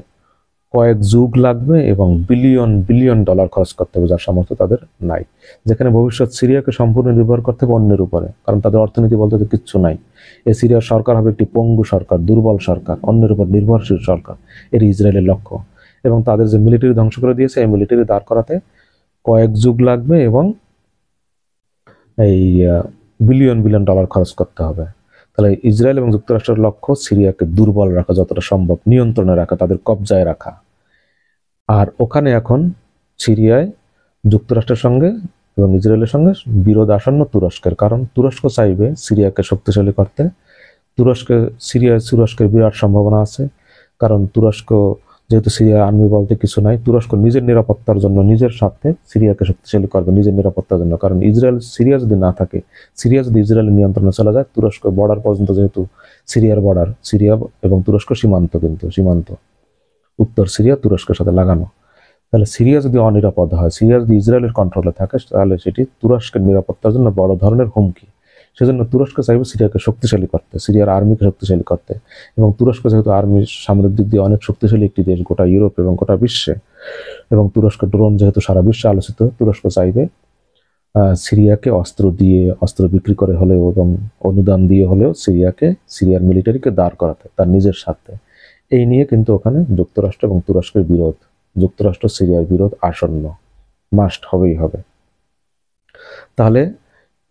কয়েক যুগ লাগবে এবং বিলিয়ন বিলিয়ন ডলার খরচ করতে হবে, যার সামর্থ্য তাদের নাই। যেখানে ভবিষ্যৎ সিরিয়াকে সম্পূর্ণ নির্ভর করতে হবে অন্যের উপরে, কারণ তাদের অর্থনীতি বলতে তো কিচ্ছু নাই। এই সিরিয়ার সরকার হবে একটি পঙ্গু সরকার, দুর্বল সরকার, অন্যের উপর নির্ভরশীল সরকার, এর ইসরায়েলের লক্ষ্য। এবং তাদের যে মিলিটারি ধ্বংস করে দিয়েছে এই মিলিটারি দাঁড় করাতে কয়েক যুগ লাগবে এবং এই বিলিয়ন বিলিয়ন ডলার খরচ করতে হবে। তাহলে ইসরায়েল এবং যুক্তরাষ্ট্রের লক্ষ্য সিরিয়াকে দুর্বল রাখা, যতটা সম্ভব নিয়ন্ত্রণে রাখা, তাদের কবজায় রাখা। আর ওখানে এখন সিরিয়ায় যুক্তরাষ্ট্রের সঙ্গে এবং ইসরায়েলের সঙ্গে বিরোধ আসন্ন তুরস্কের, কারণ তুরস্ক চাইবে সিরিয়াকে শক্তিশালী করতে। তুরস্কের বিরাট সম্ভাবনা আছে, কারণ তুরস্ক যেহেতু সিরিয়ার আর্মি বলতে কিছু নাই, তুরস্ক নিজের নিরাপত্তার জন্য নিজের স্বার্থে সিরিয়াকে শক্তিশালী করবে, নিজের নিরাপত্তার জন্য। কারণ সিরিয়া যদি না থাকে, সিরিয়া যদি ইসরায়েলের নিয়ন্ত্রণে চলে যায়, তুরস্ক বর্ডার পর্যন্ত, যেহেতু সিরিয়ার বর্ডার, সিরিয়া এবং তুরস্ক সীমান্ত, কিন্তু সীমান্ত উত্তর সিরিয়া তুরস্কের সাথে লাগানো। তাহলে সিরিয়া যদি অনিরাপদ হয়, সিরিয়া যদি ইসরায়েলের কন্ট্রোলে থাকে, তাহলে সেটি তুরস্কের নিরাপত্তার জন্য বড় ধরনের হুমকি। সেজন্য তুরস্ক চাইবে সিরিয়াকে শক্তিশালী করতে, সিরিয়ার আর্মিকে শক্তিশালী করতে। এবং তুরস্ক যেহেতু আর্মির সামরিক দিক দিয়ে অনেক শক্তিশালী একটি দেশ গোটা ইউরোপ এবং গোটা বিশ্বে, এবং তুরস্ক ড্রোন যেহেতু সারা বিশ্বে আলোচিত, তুরস্ক চাইবে সিরিয়াকে অস্ত্র দিয়ে, অস্ত্র বিক্রি করে হলেও এবং অনুদান দিয়ে হলেও সিরিয়ার মিলিটারিকে দাঁড় করাতে তার নিজের স্বার্থে। এই নিয়ে কিন্তু ওখানে যুক্তরাষ্ট্র এবং তুরস্কের বিরোধ, যুক্তরাষ্ট্র সিরিয়ার বিরোধ আসন্ন, মাস্ট হবেই হবে। তাহলে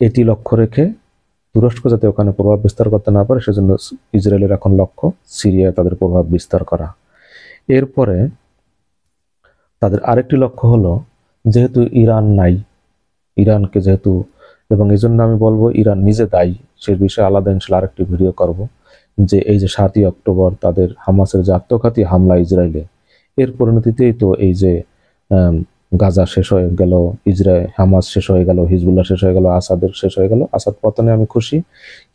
এটি লক্ষ্য রেখে তুরস্ক যাতে ওখানে প্রভাব বিস্তার করতে না পারে, সেজন্য ইসরায়েলের এখন লক্ষ্য সিরিয়ায় তাদের প্রভাব বিস্তার করা। এরপরে তাদের আরেকটি লক্ষ্য হলো, যেহেতু ইরান নাই, ইরানকে যেহেতু, এবং এই জন্য আমি বলবো ইরান নিজে দায়ী, সে বিষয়ে আলাদা ইনশাল্লাহ আরেকটি ভিডিও করব, যে এই যে 7ই অক্টোবর তাদের হামাসের যে আত্মঘাতী হামলা ইসরায়েলে, এর পরিণতিতেই তো এই যে গাজা শেষ হয়ে গেল, হামাস শেষ হয়ে গেল, হিজবুল্লাহ শেষ হয়ে গেল, আসাদের শেষ হয়ে গেল। আসাদ পতনে আমি খুশি,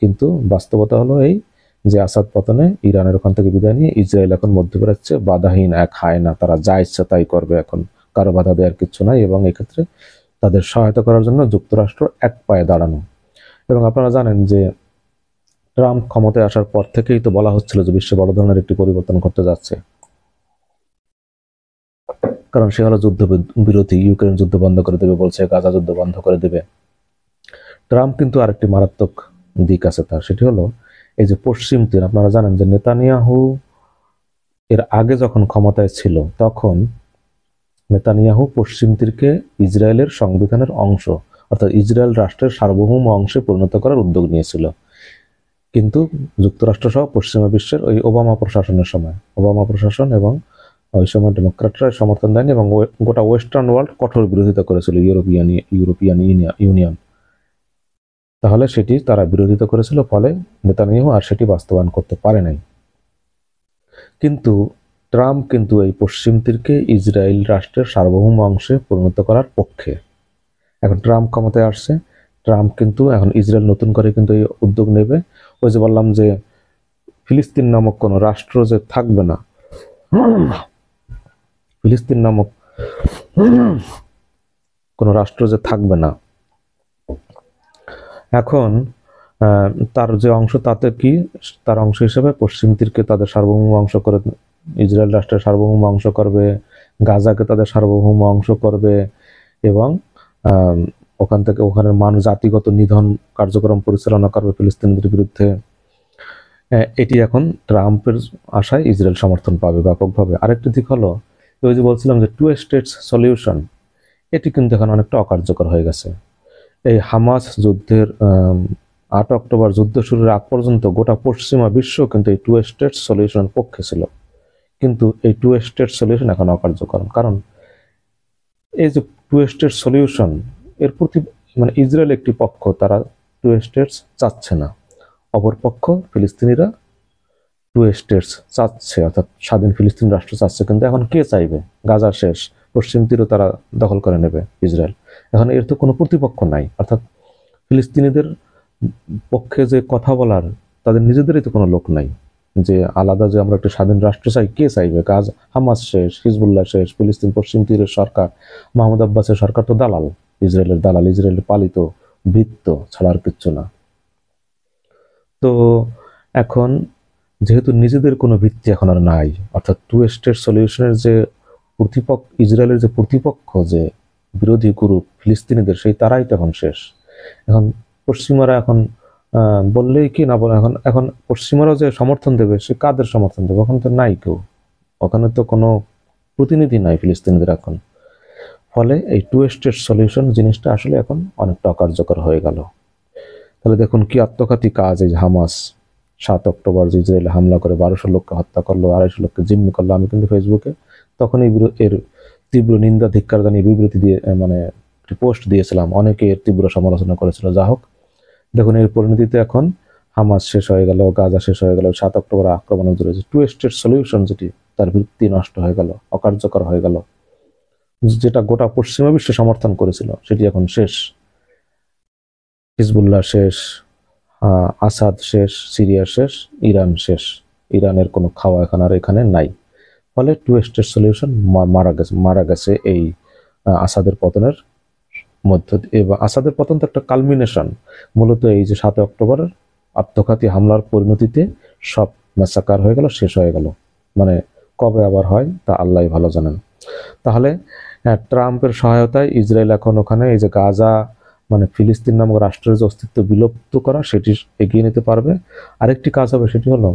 কিন্তু বাস্তবতা হলো এই যে আসাদ পতনে ইরানের ওখান থেকে বিদায় নিয়ে ইসরায়েল এখন মধ্যপ্রাচ্যে বাধাহীন এক হায়না, তারা যা ইচ্ছা তাই করবে, এখন কারো বাধা দেওয়ার কিচ্ছু নাই। এবং এক্ষেত্রে তাদের সহায়তা করার জন্য যুক্তরাষ্ট্র এক পায়ে দাঁড়ানো। এবং আপনারা জানেন যে ট্রাম্প ক্ষমতায় আসার পর থেকেই তো বলা হচ্ছিল যে বিশ্বে বড় ধরনের একটি পরিবর্তন ঘটতে যাচ্ছে, কারণ সে হলো যুদ্ধ বিরোধী, ইউক্রেন যুদ্ধ বন্ধ করে দেবে বলছে, গাজা যুদ্ধ বন্ধ করে দেবে। ট্রাম্প কিন্তু আরেকটি মারাত্মক দিক আছে তার, সেটি হলো এই যে পশ্চিম তীর। আপনারা জানেন যে নেতানিয়াহু এর আগে যখন ক্ষমতায় ছিল, তখন নেতানিয়াহু পশ্চিম তীরকে ইসরায়েলের সংবিধানের অংশ, অর্থাৎ ইসরায়েল রাষ্ট্রের সার্বভৌম অংশে পরিণত করার উদ্যোগ নিয়েছিল। কিন্তু যুক্তরাষ্ট্র সহ পশ্চিমা বিশ্বের ওই ওবামা প্রশাসনের সময়, ওবামা প্রশাসন এবং ওই সময় ডেমোক্র্যাটরা সমর্থন দেয়নি এবং গোটা ওয়েস্টার্ন ওয়ার্ল্ড কঠোর বিরোধিতা করেছিল, ইউরোপিয়ান ইউনিয়ন। তাহলে সেটি তারা বিরোধিতা করেছিল, ফলে নেতানিয়াহু আর সেটি বাস্তবায়ন করতে পারে নাই। কিন্তু ট্রাম্প কিন্তু এই পশ্চিম তীরকে ইসরায়েল রাষ্ট্রের সার্বভৌম অংশে পরিণত করার পক্ষে। এখন ট্রাম্প ক্ষমতায় আসছে, ট্রাম্প কিন্তু এখন ইসরায়েল নতুন করে কিন্তু এই উদ্যোগ নেবে। ওই যে বললাম যে ফিলিস্তিন নামক কোনো রাষ্ট্র যে থাকবে না, ফিলিস্তিন নামক কোনো রাষ্ট্র যে থাকবে না, এখন তার যে অংশ, তাতে কি তার অংশ হিসেবে পশ্চিম তীরকে তাদের সার্বভৌম অংশ করে, ইসরায়েল রাষ্ট্রের সার্বভৌম অংশ করবে, গাজাকে তাদের সার্বভৌম অংশ করবে, এবং ওখান থেকে ওখানের জাতিগত নিধন কার্যক্রম পরিচালনা করবে ফিলিস্তিনিদের বিরুদ্ধে। এটি এখন ট্রাম্পের আশায় ইসরায়েল সমর্থন পাবে ব্যাপকভাবে। আরেকটি দিক হলো, ওই যে বলছিলাম যে 2 স্টেটস সলিউশন, এটি কিন্তু এখন অনেকটা অকার্যকর হয়ে গেছে। এই হামাস যুদ্ধের 8 অক্টোবর যুদ্ধ শুরুর আগ পর্যন্ত গোটা পশ্চিমা বিশ্ব কিন্তু এই 2 স্টেটস সলিউশনের পক্ষে ছিল, কিন্তু এই 2 স্টেটস সলিউশন এখন অকার্যকর। কারণ এই যে 2 স্টেটস সলিউশন, এর প্রতি মানে ইসরায়েল একটি পক্ষ, তারা 2 স্টেটস চাচ্ছে না। অপরপক্ষ ফিলিস্তিনিরা টু স্টেটস চাচ্ছে, অর্থাৎ স্বাধীন ফিলিস্তিন রাষ্ট্র চাচ্ছে। কিন্তু এখন কে চাইবে? গাজা শেষ, পশ্চিম তীরও তারা দখল করে নেবে ইসরায়েল। এখন এর তো কোনো প্রতিপক্ষ নাই, অর্থাৎ ফিলিস্তিনিদের পক্ষে যে কথা বলার তাদের নিজেদেরই তো কোনো লোক নাই, যে আলাদা যে আমরা একটা স্বাধীন রাষ্ট্র চাই, কে চাইবে? হামাস শেষ, হিজবুল্লাহ শেষ, ফিলিস্তিন পশ্চিম তীরের সরকার, মাহমুদ আব্বাসের সরকার তো দালাল, ইসরায়েলের দালাল, ইসরায়েলের পালিত বৃত্ত ছাড়া আর কিচ্ছু না। তো এখন যেহেতু নিজেদের কোনো ভিত্তি এখন আর নাই, অর্থাৎ টু স্টেট সলিউশনের যে প্রতিপক্ষ, ইসরায়েলের যে প্রতিপক্ষ, যে বিরোধী গ্রুপ ফিলিস্তিনিদের, সেই তারাই তো এখন শেষ। এখন পশ্চিমারা এখন বললেই কি না বলে, এখন এখন পশ্চিমারাও যে সমর্থন দেবে, সে কাদের সমর্থন দেবে? ওখানে তো নাই কেউ, ওখানে তো কোনো প্রতিনিধি নাই ফিলিস্তিনিদের এখন। ফলে এই টু স্টেট সলিউশন জিনিসটা আসলে এখন অনেকটা অকার্যকর হয়ে গেল। তাহলে দেখুন কি আত্মঘাতী কাজ এই হামাস। 7 অক্টোবর যে ইসরায়েল হামলা করে 1200 লোককে হত্যা করলো, 250 লোককে জিম্মি করলো। আমি কিন্তু ফেসবুকে তখনই এর তীব্র নিন্দা ধিক্কার জানিয়ে বিবৃতি দিয়ে মানে একটি পোস্ট দিয়েছিলাম, অনেকে এর তীব্র সমালোচনা করেছিল। যা হোক, দেখুন এর পরিণতিতে এখন হামাস শেষ হয়ে গেল, গাজা শেষ হয়ে গেল, 7 অক্টোবর আক্রমণের জন্য টু স্টেট সলিউশন যেটি, তার ভিত্তি নষ্ট হয়ে গেল, অকার্যকর হয়ে গেল। যেটা গোটা পশ্চিমা বিশ্ব সমর্থন করেছিল সেটি এখন শেষ। হিজবুল্লাহ শেষ, আসাদ শেষ, সিরিয়া শেষ, ইরান শেষ। ইরানের কোনো খাওয়া এখন আর এখানে নাই। ফলে টু স্টেট সলিউশন মারা গেছে এই আসাদের পতনের মধ্য দিয়ে। এবং আসাদের পতন তো একটা কালমিনেশন, মূলত এই যে 7 অক্টোবরের আত্মঘাতী হামলার পরিণতিতে সব ম্যাসাকার হয়ে গেল, শেষ হয়ে গেল। মানে কবে আবার হয় তা আল্লাহ ভালো জানেন। তাহলে ট্রাম্পের সহায়তায় ইসরায়েল এখন ওখানে এই যে গাজা মানে ফিলিস্তিন নামক রাষ্ট্রের যে অস্তিত্ব বিলুপ্ত করা, সেটি এগিয়ে নিতে পারবে। আরেকটি কাজ হবে, সেটি হলো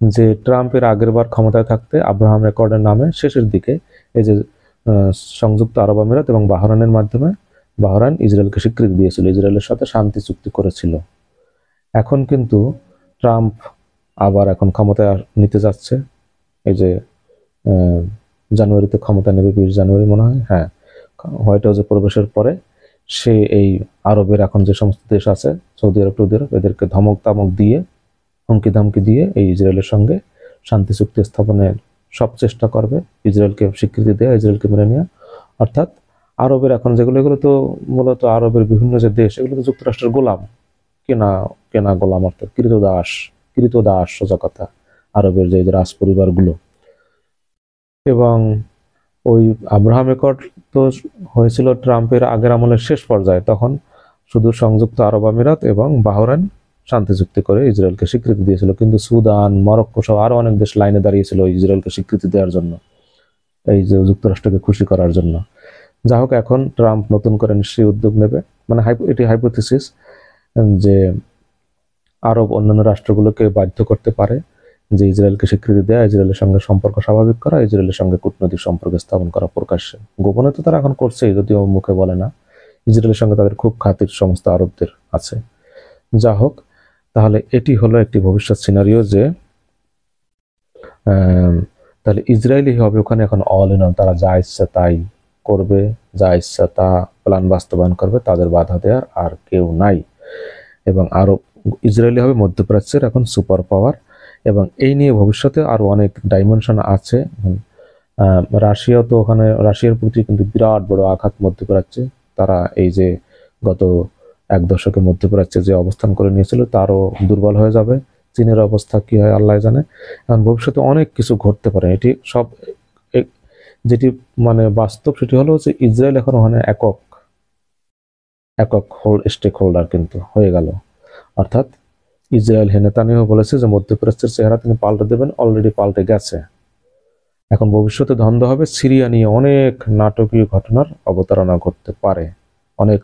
যে ট্রাম্পের আগের বার ক্ষমতায় থাকতে আব্রাহাম অ্যাকর্ডের নামে শেষের দিকে এই যে সংযুক্ত আরব আমিরাত এবং বাহরাইনের মাধ্যমে বাহরাইন ইসরায়েলকে স্বীকৃতি দিয়েছিল, ইসরায়েলের সাথে শান্তি চুক্তি করেছিল। এখন কিন্তু ট্রাম্প আবার এখন ক্ষমতায় নিতে যাচ্ছে, এই যে জানুয়ারিতে ক্ষমতা নেবে, 20 জানুয়ারি মনে হয়, হ্যাঁ, হোয়াইট হাউসে প্রবেশের পরে সে এই আরবের এখন যে সমস্ত দেশ আছে, সৌদি আরব, টৌদি আরব, এদেরকে ধমক তামক দিয়ে, হুমকি ধামকি দিয়ে এই ইসরায়েলের সঙ্গে শান্তি চুক্তি স্থাপনের সব চেষ্টা করবে, ইসরায়েলকে স্বীকৃতি দেওয়া, ইসরায়েলকে মেনে নেওয়া। অর্থাৎ আরবের এখন যেগুলো, এগুলো তো মূলত আরবের বিভিন্ন যে দেশ, এগুলো তো যুক্তরাষ্ট্রের গোলাম, কেনা কেনা গোলাম, অর্থাৎ কৃতদাস সোজা কথা, আরবের যে রাজ পরিবারগুলো। এবং ওই আব্রাহাম অ্যাকর্ড তো হয়েছিল ট্রাম্পের আগের আমলের শেষ পর্যায়ে, তখন শুধু সংযুক্ত আরব আমিরাত এবং বাহরাইন শান্তি চুক্তি করে ইসরায়েলকে স্বীকৃতি দিয়েছিল, কিন্তু সুদান, মরক্কো সহ আরো অনেক দেশ লাইনে দাঁড়িয়েছিল ইসরায়েলকে স্বীকৃতি দেওয়ার জন্য, এই যে যুক্তরাষ্ট্রকে খুশি করার জন্য। যা হোক, এখন ট্রাম্প নতুন করে নিশ্চয়ই উদ্যোগ নেবে, মানে এটি হাইপোথিসিস, যে আরব অন্যান্য রাষ্ট্রগুলোকে বাধ্য করতে পারে যে ইসরায়েলকে স্বীকৃতি দেওয়া, ইসরায়েলের সঙ্গে সম্পর্ক স্বাভাবিক করা, ইসরায়েলের সঙ্গে কূটনৈতিক সম্পর্ক স্থাপন করা প্রকাশ্যে। গোপনে তো তারা এখন করছেই, যদিও মুখে বলে না। ইসরায়েলের সঙ্গে তাদের খুব খাতির সমস্ত আরবদের আছে। যা হোক, তাহলে এটি হলো একটি ভবিষ্যৎ সিনারিও, যে তাহলে ইসরায়েলই হবে ওখানে এখন অল ইন অল, তারা যা ইচ্ছা তাই করবে, যা ইচ্ছা তা প্ল্যান বাস্তবায়ন করবে, তাদের বাধা দেওয়ার আর কেউ নাই। এবং আরব ইসরায়েলি হবে মধ্যপ্রাচ্যের এখন সুপার পাওয়ার। এবং এই নিয়ে ভবিষ্যতে আরো অনেক ডাইমেনশন আছে। রাশিয়াও তো ওখানে, রাশিয়ার প্রতি কিন্তু বিরাট বড় আঘাত মধ্যপ্রাচ্যে। তারা এই যে গত 1 দশকে মধ্যপ্রাচ্যে যে অবস্থান করে নিয়েছিল, তারও দুর্বল হয়ে যাবে। চীনের অবস্থা কি হয় আল্লাহ জানে। এখন ভবিষ্যতে অনেক কিছু ঘটতে পারে। এটি সব যেটি মানে বাস্তব, সেটি হলো যে ইসরায়েল এখন ওখানে একক স্টেক হোল্ডার কিন্তু হয়ে গেল। অর্থাৎ ইসরায়েল নেতানিয়াহু বলেছে যে মধ্যপ্রাচ্যের চেহারা তিনি পাল্টে দেবেন, অলরেডি পাল্টে গেছে। এখন ভবিষ্যতে দ্বন্দ্ব হবে, সিরিয়া নিয়ে অনেক নাটকীয় ঘটনার অবতারণা ঘটতে পারে, অনেক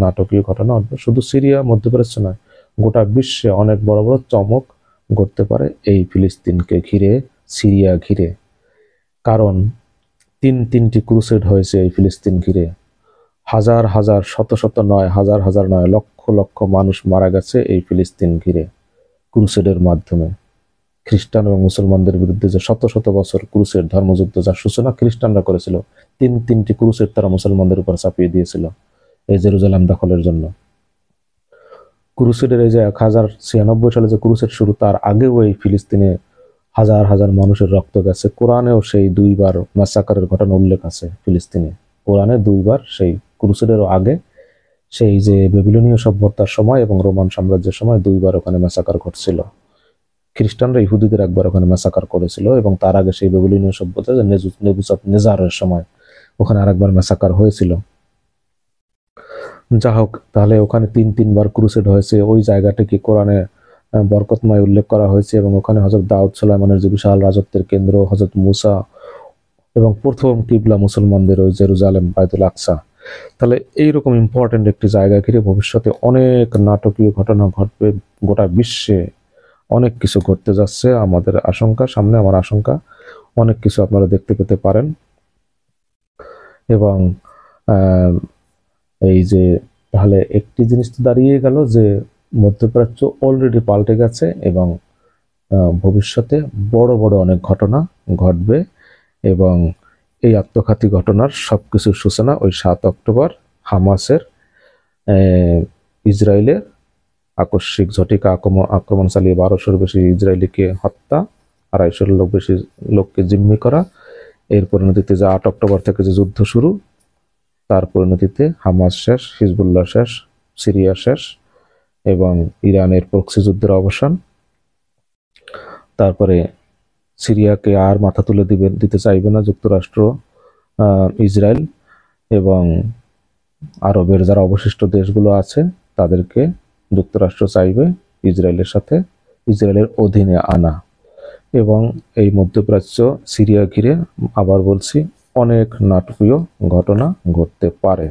নাটকীয় ঘটনা। শুধু সিরিয়া মধ্যপ্রাচ্য নয়, গোটা বিশ্বে অনেক বড় বড় চমক ঘটতে পারে এই ফিলিস্তিনকে ঘিরে, সিরিয়া ঘিরে। কারণ তিনটি ক্রুসেড হয়েছে এই ফিলিস্তিন ঘিরে, হাজার হাজার, শত নয়, হাজার নয়, লক্ষ লক্ষ মানুষ মারা গেছে এই ফিলিস্তিন ঘিরে ক্রুসেডের মাধ্যমে। খ্রিস্টান এবং মুসলমানদের বিরুদ্ধে যে শত বছর ক্রুসেড ধর্মযুদ্ধ, যার সূচনা খ্রিস্টানরা করেছিল, তিনটি ক্রুসেড তারা মুসলমানদের উপর চাপিয়ে দিয়েছিল এই জেরুজালেম দখলের জন্য। ক্রুসেডের এই যে 1096 সালে যে ক্রুসেড শুরু, তার আগেও এই ফিলিস্তিনে হাজার হাজার মানুষের রক্ত গেছে। কোরআনেও সেই 2বার ম্যাসাকারের ঘটনা উল্লেখ আছে ফিলিস্তিনে। কোরআনে 2বার, সেই ক্রুসেডেরও আগে, সেই যে বেবিলনীয় সভ্যতার সময় এবং রোমান সাম্রাজ্যের সময় 2বার ওখানে ম্যাসাকার ঘটছিল। খ্রিস্টানরা ইহুদিদের একবার ওখানে ম্যাসাকার করেছিল, এবং তার আগে সেই বেবিলনীয় সভ্যতা যে নেবুচাদনেজারের সময় ওখানে আরেকবার ম্যাসাকার হয়েছিল। যা হোক, তাহলে ওখানে 3বার ক্রুসেড হয়েছে। ওই জায়গাটাকে কোরআনে বরকতময় উল্লেখ করা হয়েছে, এবং ওখানে হযরত দাউদ সুলাইমানের যে বিশাল রাজত্বের কেন্দ্র, হযরত মুসা, এবং প্রথম কিবলা মুসলমানদের ওই জেরুজালেম, বাইতুল আকসা। তাহলে এইরকম ইম্পর্টেন্ট একটি জায়গা ঘিরে ভবিষ্যতে অনেক নাটকীয় ঘটনা ঘটবে। গোটা বিশ্বে অনেক কিছু ঘটতে যাচ্ছে। আমাদের আশঙ্কা, সামনে আমার আশঙ্কা, অনেক কিছু আপনারা দেখতে পেতে পারেন। এবং এই যে তাহলে একটি জিনিস তো দাঁড়িয়ে গেল যে মধ্যপ্রাচ্য অলরেডি পাল্টে গেছে, এবং ভবিষ্যতে বড় বড় অনেক ঘটনা ঘটবে। এবং এই আত্মঘাতী ঘটনার সবকিছুর সূচনা ওই 7 অক্টোবর হামাসের ইসরায়েলের আকস্মিক ঝটিকা আক্রমণ চালিয়ে 1200-র বেশি ইসরায়েলিকে হত্যা, 250-র বেশি লোককে জিম্মি করা, এর পরিণতিতে যে 8 অক্টোবর থেকে যে যুদ্ধ শুরু, তার পরিণতিতে হামাস শেষ, হিজবুল্লাহ শেষ, সিরিয়া শেষ, এবং ইরানের প্রক্সি যুদ্ধের অবসান। তারপরে সিরিয়াকে আর মাথা তুলে দিতে চাইবে না যুক্তরাষ্ট্র, ইসরায়েল, এবং আরবের যারা অবশিষ্ট দেশগুলো আছে তাদেরকে যুক্তরাষ্ট্র চাইবে ইসরায়েলের সাথে, ইসরায়েলের অধীনে আনা। এবং এই মধ্যপ্রাচ্য সিরিয়া ঘিরে আবার বলছি অনেক নাটকীয় ঘটনা ঘটতে পারে।